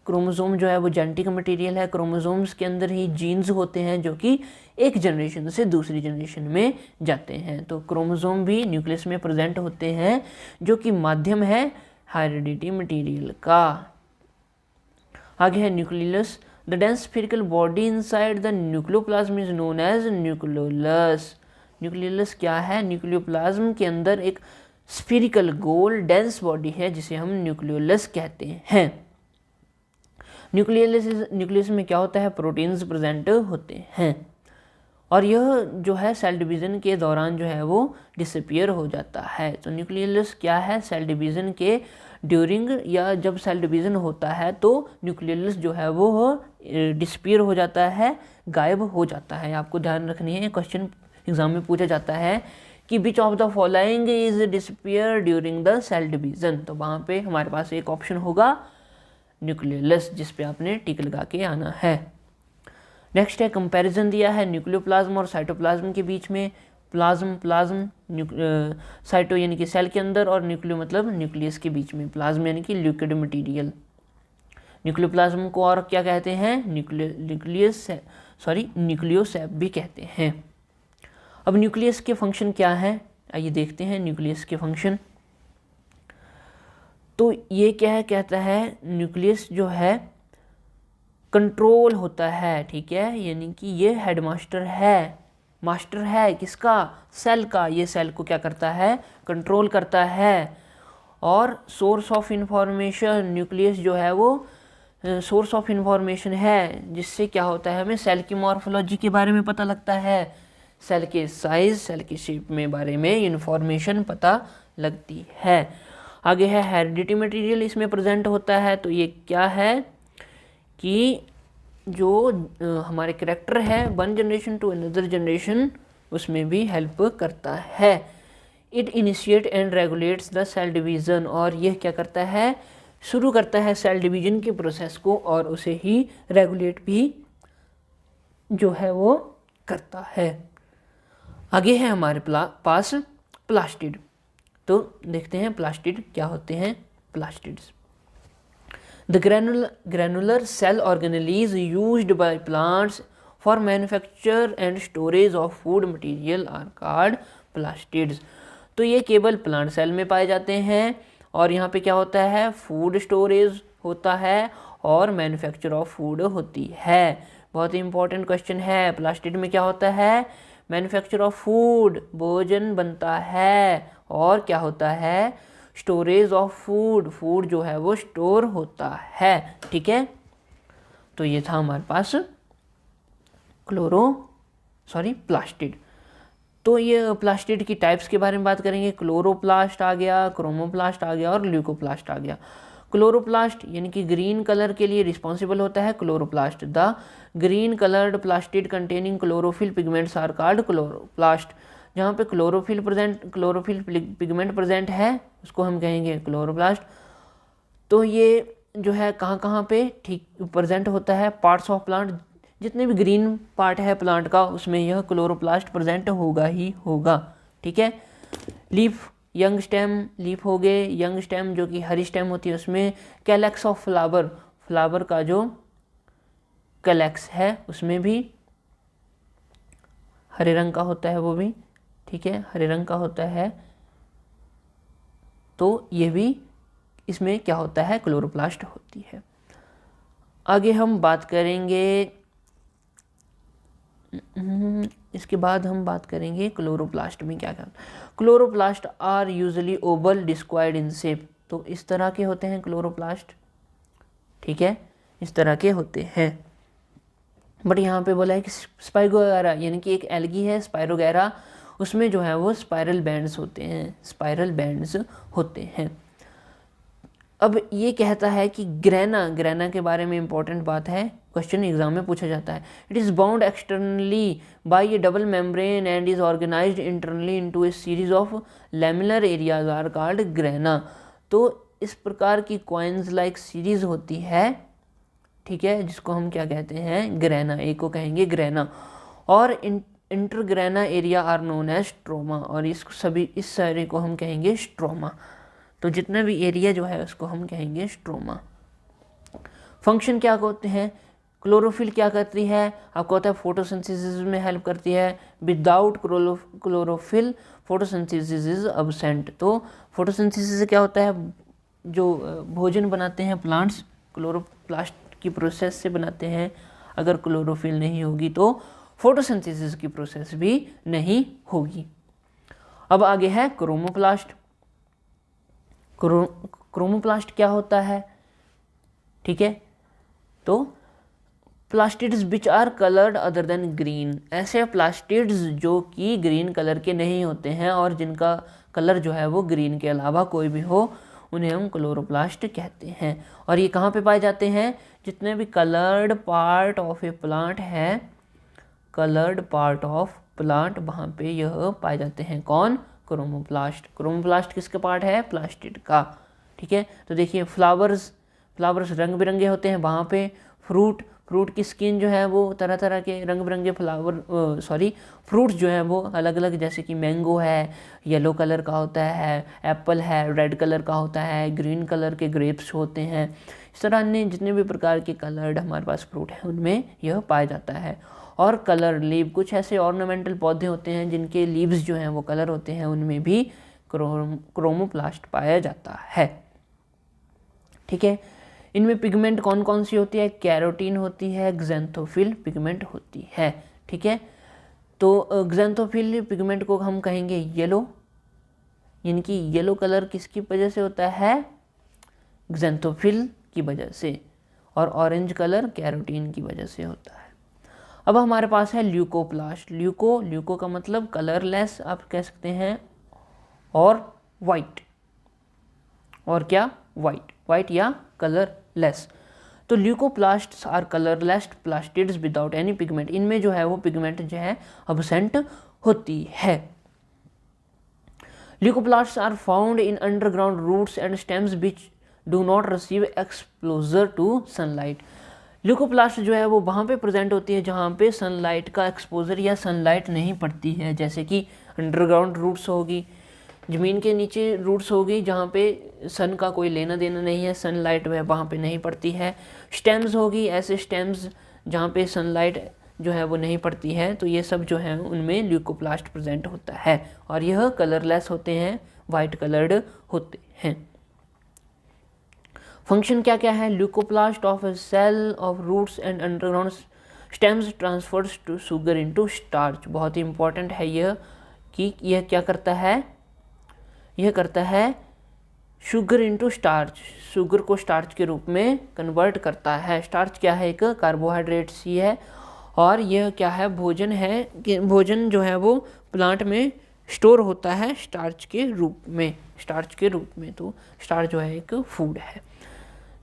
क्रोमोसोम जो है वो जेनेटिक मटेरियल है। क्रोमोसोम्स के अंदर ही जीन्स होते हैं जो कि एक जनरेशन से दूसरी जनरेशन में जाते हैं। तो क्रोमोसोम भी न्यूक्लियस में प्रेजेंट होते हैं जो कि माध्यम है हेरिडिटी मटेरियल का। आगे है nucleus. The dense spherical body inside the nucleoplasm is known as nucleolus. Nucleolus क्या है? न्यूक्लियोप्लाज्म के अंदर एक स्फेरिकल गोल डेंस बॉडी है जिसे हम न्यूक्लियोलस कहते हैं। न्यूक्लियस में क्या होता है? प्रोटीन्स प्रेजेंट होते हैं और यह जो है सेल डिवीज़न के दौरान जो है वो डिसअपियर हो जाता है। तो न्यूक्लियस क्या है? सेल डिवीज़न के ड्यूरिंग या जब सेल डिवीज़न होता है तो न्यूक्लियस जो है वो डिसअपियर हो जाता है, गायब हो जाता है। आपको ध्यान रखनी है, क्वेश्चन एग्जाम में पूछा जाता है कि which of the following is disappear during the cell division. तो वहाँ पे हमारे पास एक ऑप्शन होगा न्यूक्लियस, जिस पे आपने टिक लगा के आना है। नेक्स्ट है कंपैरिजन दिया है न्यूक्लियोप्लाज्म और साइटोप्लाज्म के बीच में। प्लाज्म साइटो यानी कि सेल के अंदर और न्यूक्लियो मतलब न्यूक्लियस के बीच में। प्लाज्म यानी कि लिक्विड मटेरियल। न्यूक्लियोप्लाज्म को और क्या कहते हैं? न्यूक्लियोसैप भी कहते हैं। अब न्यूक्लियस के फंक्शन क्या है? आइए देखते हैं न्यूक्लियस के फंक्शन। तो ये क्या है? कहता है न्यूक्लियस जो है कंट्रोल होता है, ठीक है, यानी कि ये हेडमास्टर है, मास्टर है किसका? सेल का। ये सेल को क्या करता है? कंट्रोल करता है। और सोर्स ऑफ इंफॉर्मेशन, न्यूक्लियस जो है वो सोर्स ऑफ इंफॉर्मेशन है, जिससे क्या होता है? हमें सेल की मॉर्फोलॉजी के बारे में पता लगता है, सेल के साइज, सेल की शेप में बारे में इंफॉर्मेशन पता लगती है। आगे है हेरिडिटी मटेरियल, इसमें प्रेजेंट होता है। तो ये क्या है कि जो हमारे कैरेक्टर है one generation to another generation, उसमें भी हेल्प करता है। It initiate and regulates the cell division, और यह क्या करता है? शुरू करता है सेल डिवीज़न के प्रोसेस को और उसे ही रेगुलेट भी जो है वो करता है। आगे है हमारे पास प्लास्टिड। तो देखते हैं प्लास्टिड क्या होते हैं। Plastids The granular cell organelles used by plants for manufacture and storage of food material are called plastids। तो ये केवल प्लांट सेल में पाए जाते हैं और यहाँ पे क्या होता है? फूड स्टोरेज होता है और मैन्युफैक्चर ऑफ फूड होती है। बहुत ही इंपॉर्टेंट क्वेश्चन है। प्लास्टिड में क्या होता है? मैन्युफैक्चर ऑफ फूड, भोजन बनता है, और क्या होता है? स्टोरेज ऑफ फूड, फूड जो है वो स्टोर होता है, ठीक है। तो ये था हमारे पास प्लास्टिड। तो ये प्लास्टिड की टाइप्स के बारे में बात करेंगे। क्लोरोप्लास्ट आ गया, क्रोमोप्लास्ट आ गया और ल्यूकोप्लास्ट आ गया। क्लोरोप्लास्ट यानी कि ग्रीन कलर के लिए रिस्पॉन्सिबल होता है chloroplast. The green coloured plastid containing chlorophyll pigments are called chloroplast. जहाँ पे क्लोरोफिल पिगमेंट प्रेजेंट है उसको हम कहेंगे क्लोरोप्लास्ट। तो ये जो है कहाँ कहाँ पे ठीक प्रेजेंट होता है? पार्ट्स ऑफ प्लांट, जितने भी ग्रीन पार्ट है प्लांट का उसमें यह क्लोरोप्लास्ट प्रेजेंट होगा ही होगा, ठीक है। लीफ, यंग स्टेम, लीफ हो गए, यंग स्टेम जो कि हरी स्टेम होती है उसमें, कैलेक्स ऑफ फ्लावर, फ्लावर का जो कैलेक्स है उसमें भी हरे रंग का होता है, वो भी ठीक है, हरे रंग का होता है। तो ये भी इसमें क्या होता है? क्लोरोप्लास्ट होती है। आगे हम बात करेंगे, इसके बाद हम बात करेंगे क्लोरोप्लास्ट में क्या क्या। Chloroplast are usually oval discoid in shape. तो इस तरह के होते हैं क्लोरोप्लास्ट, ठीक है, इस तरह के होते हैं। बट यहाँ पे बोला है कि स्पाइरोगैरा यानी कि एक एल्गी है स्पाइरोगैरा, उसमें जो है वो स्पाइरल बैंड्स होते हैं, स्पाइरल बैंड्स होते हैं। अब ये कहता है कि ग्रेना के बारे में इंपॉर्टेंट बात है, क्वेश्चन एग्जाम में पूछा जाता है। It is bound externally by a double membrane and is organised internally into a series of lamellar areas are called grana. तो इस प्रकार की कॉइन्स लाइक सीरीज होती है, ठीक है, जिसको हम क्या कहते हैं, ग्रेना, एक को कहेंगे ग्रेना। और intergrana area are known as stroma, और इस सारे को हम कहेंगे स्ट्रोमा। तो जितना भी एरिया जो है उसको हम कहेंगे स्ट्रोमा। फंक्शन क्या होते हैं, क्लोरोफिल क्या करती है, आपको पता है फोटोसिंथेसिस में हेल्प करती है। Without chlorophyll photosynthesis is absent. तो फोटोसिंथेसिस से क्या होता है, जो भोजन बनाते हैं प्लांट्स, क्लोरोप्लास्ट की प्रोसेस से बनाते हैं। अगर क्लोरोफिल नहीं होगी तो फोटोसिंथेसिस की प्रोसेस भी नहीं होगी। अब आगे है क्रोमोप्लास्ट। क्रोमोप्लास्ट क्या होता है, ठीक है, तो plastids which are coloured other than green, ऐसे प्लास्टिड्स जो कि ग्रीन कलर के नहीं होते हैं और जिनका कलर जो है वो ग्रीन के अलावा कोई भी हो, उन्हें हम क्लोरोप्लास्ट कहते हैं। और ये कहाँ पे पाए जाते हैं, जितने भी coloured part of A plant है, कलर्ड पार्ट ऑफ प्लांट, वहाँ पे यह पाए जाते हैं। कौन, क्रोमोप्लास्ट। क्रोमोप्लास्ट किसका पार्ट है, प्लास्टिड का, ठीक है। तो देखिए फ्लावर्स रंग बिरंगे होते हैं, वहाँ पे फ्रूट की स्किन जो है वो तरह तरह के रंग बिरंगे फ्रूट्स जो हैं वो अलग अलग, जैसे कि मैंगो है येलो कलर का होता है, एप्पल है रेड कलर का होता है, ग्रीन कलर के ग्रेप्स होते हैं। इस तरह अन्य जितने भी प्रकार के कलर्ड हमारे पास फ्रूट हैं उनमें यह पाया जाता है। और कलर लीव, कुछ ऐसे ऑर्नामेंटल पौधे होते हैं जिनके लीव्स जो हैं वो कलर होते हैं, उनमें भी क्रोमोप्लास्ट पाया जाता है, ठीक है। इनमें पिगमेंट कौन कौन सी होती है, कैरोटीन होती है, ज़ैंथोफिल पिगमेंट होती है, ठीक है। तो ज़ैंथोफिल पिगमेंट को हम कहेंगे येलो, यानी कि येलो कलर किसकी वजह से होता है, ज़ैंथोफिल की वजह से, और ऑरेंज कलर कैरोटीन की वजह से होता है। अब हमारे पास है ल्यूकोप्लास्ट। ल्यूको का मतलब कलरलेस आप कह सकते हैं, और वाइट, और क्या, वाइट या कलरलेस। तो leucoplasts are colourless plastids without any pigment, इनमें जो है वो पिगमेंट जो है अब्सेंट होती है। Leucoplasts are found in underground roots and stems which do not receive exposure to sunlight. Leucoplast जो है वो वहाँ पे प्रेजेंट होती है जहाँ पे सनलाइट का एक्सपोजर या सनलाइट नहीं पड़ती है, जैसे कि अंडरग्राउंड रूट्स होगी, ज़मीन के नीचे रूट्स होगी जहाँ पे सन का कोई लेना देना नहीं है, सनलाइट वहाँ पे नहीं पड़ती है। स्टेम्स होगी, ऐसे स्टेम्स जहाँ पे सनलाइट जो है वो नहीं पड़ती है, तो ये सब जो है उनमें ल्यूकोप्लास्ट प्रेजेंट होता है, और यह कलरलेस होते हैं, वाइट कलर्ड होते हैं। फंक्शन क्या क्या है, leucoplast of a cell of roots and underground stems transfers to sugar into starch. बहुत ही इंपॉर्टेंट है यह कि यह क्या करता है, यह करता है शुगर इनटू स्टार्च, शुगर को स्टार्च के रूप में कन्वर्ट करता है। स्टार्च क्या है, एक कार्बोहाइड्रेट सी है, और यह क्या है, भोजन है कि भोजन जो है वो प्लांट में स्टोर होता है स्टार्च के रूप में। तो स्टार्च जो है एक फूड है।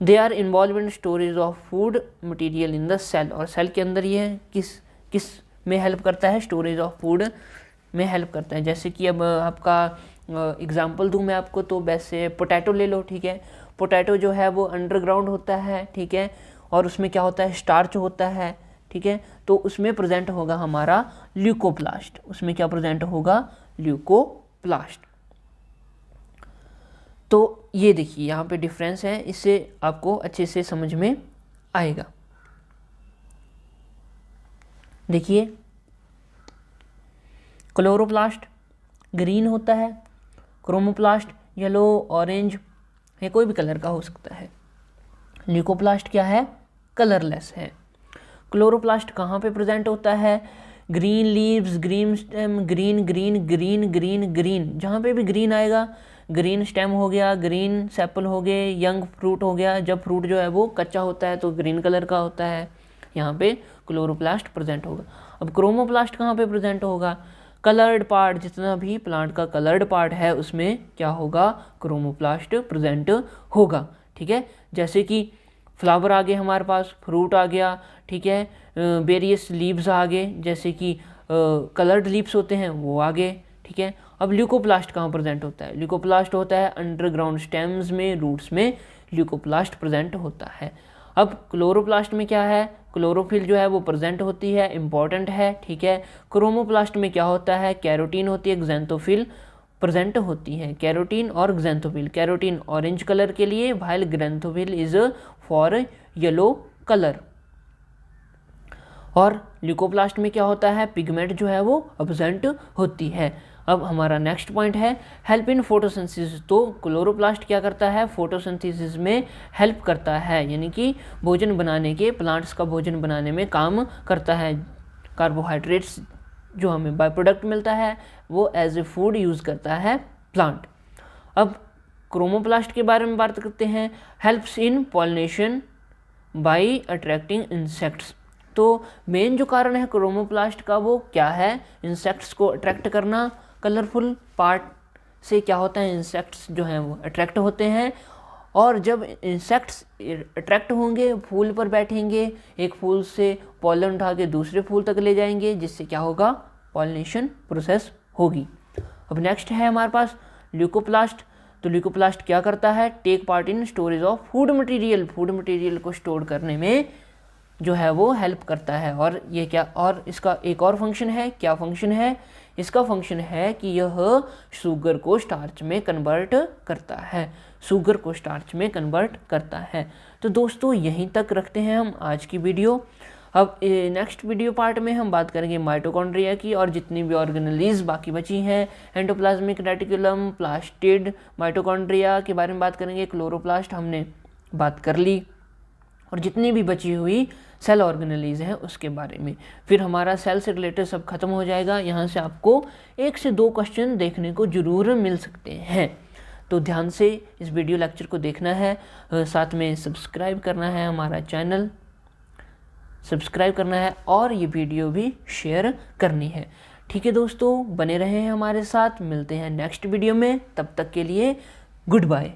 They are involve in storage of food material in the cell, और सेल के अंदर ये किस में हेल्प करता है, स्टोरेज ऑफ फूड में हेल्प करता है। जैसे कि अब आपका एग्जांपल दूं मैं आपको, तो वैसे पोटैटो ले लो, ठीक है। पोटैटो जो है वो अंडरग्राउंड होता है, ठीक है, और उसमें क्या होता है, स्टार्च होता है, ठीक है। तो उसमें प्रेजेंट होगा हमारा ल्यूकोप्लास्ट, उसमें क्या प्रेजेंट होगा, ल्यूकोप्लास्ट। तो ये देखिए यहाँ पे डिफरेंस है, इससे आपको अच्छे से समझ में आएगा। देखिए क्लोरोप्लास्ट ग्रीन होता है, क्रोमोप्लास्ट येलो, ऑरेंज है, कोई भी कलर का हो सकता है। ल्यूकोप्लास्ट क्या है, कलरलेस है। क्लोरोप्लास्ट कहाँ पे प्रेजेंट होता है, green leaves, green stem, green green green green green, जहाँ पे भी ग्रीन आएगा, ग्रीन स्टेम हो गया, ग्रीन सेपल हो गए, यंग फ्रूट हो गया, जब फ्रूट जो है वो कच्चा होता है तो ग्रीन कलर का होता है, यहाँ पे क्लोरोप्लास्ट प्रेजेंट होगा। अब क्रोमोप्लास्ट कहाँ पे प्रेजेंट होगा, कलर्ड पार्ट, जितना भी प्लांट का कलर्ड पार्ट है उसमें क्या होगा, क्रोमोप्लास्ट प्रेजेंट होगा। ठीक है, जैसे कि फ्लावर आ गए हमारे पास, फ्रूट आ गया, ठीक है, वेरियस लीव्स आ गए, जैसे कि कलर्ड लीव्स होते हैं वो आ गए। ठीक है, अब ल्यूकोप्लास्ट कहाँ प्रेजेंट होता है, ल्यूकोप्लास्ट होता है अंडरग्राउंड स्टेम्स में, रूट्स में ल्यूकोप्लास्ट प्रेजेंट होता है। अब क्लोरोप्लास्ट में क्या है, क्लोरोफिल जो है वो प्रेजेंट होती है, इंपॉर्टेंट है। ठीक है, क्रोमोप्लास्ट में क्या होता है, कैरोटीन होती है, ग्जैंथोफिल प्रेजेंट होती है, कैरोटीन और ग्जैंथोफिल। कैरोटीन ऑरेंज कलर के लिए, while xanthophyll is for yellow colour. और ल्यूकोप्लास्ट में क्या होता है, पिगमेंट जो है वो अब्सेंट होती है। अब हमारा नेक्स्ट पॉइंट है हेल्प इन फोटोसिंथेसिस। तो क्लोरोप्लास्ट क्या करता है, फोटोसिंथेसिस में हेल्प करता है, यानी कि भोजन बनाने के, प्लांट्स का भोजन बनाने में काम करता है। कार्बोहाइड्रेट्स जो हमें बाय प्रोडक्ट मिलता है वो एज ए फूड यूज़ करता है प्लांट। अब क्रोमोप्लास्ट के बारे में बात करते हैं, helps in pollination by attracting insects. तो मेन जो कारण है क्रोमोप्लास्ट का वो क्या है, इंसेक्ट्स को अट्रैक्ट करना। कलरफुल पार्ट से क्या होता है, इंसेक्ट्स जो हैं वो अट्रैक्ट होते हैं, और जब इंसेक्ट्स अट्रैक्ट होंगे, फूल पर बैठेंगे, एक फूल से पॉलन उठा के दूसरे फूल तक ले जाएंगे, जिससे क्या होगा, पॉलिनेशन प्रोसेस होगी। अब नेक्स्ट है हमारे पास ल्यूकोप्लास्ट। तो ल्यूकोप्लास्ट क्या करता है, take part in storage of food material. Food material को स्टोर करने में जो है वो हेल्प करता है। और ये क्या, और इसका एक और फंक्शन है, क्या फंक्शन है, इसका फंक्शन है कि यह शुगर को स्टार्च में कन्वर्ट करता है, शुगर को स्टार्च में कन्वर्ट करता है। तो दोस्तों यहीं तक रखते हैं हम आज की वीडियो। अब नेक्स्ट वीडियो पार्ट में हम बात करेंगे माइटोकॉन्ड्रिया की, और जितनी भी ऑर्गेनेलीज बाकी बची हैं, एंडोप्लाज्मिक रेटिकुलम, प्लास्टिड, माइटोकॉन्ड्रिया के बारे में बात करेंगे। क्लोरोप्लास्ट हमने बात कर ली, और जितनी भी बची हुई सेल ऑर्गेनेलीज हैं उसके बारे में। फिर हमारा सेल से रिलेटेड सब खत्म हो जाएगा। यहाँ से आपको 1 से 2 क्वेश्चन देखने को ज़रूर मिल सकते हैं। तो ध्यान से इस वीडियो लेक्चर को देखना है, साथ में सब्सक्राइब करना है, हमारा चैनल सब्सक्राइब करना है, और ये वीडियो भी शेयर करनी है। ठीक है दोस्तों, बने रहें हमारे साथ, मिलते हैं नेक्स्ट वीडियो में, तब तक के लिए गुड बाय।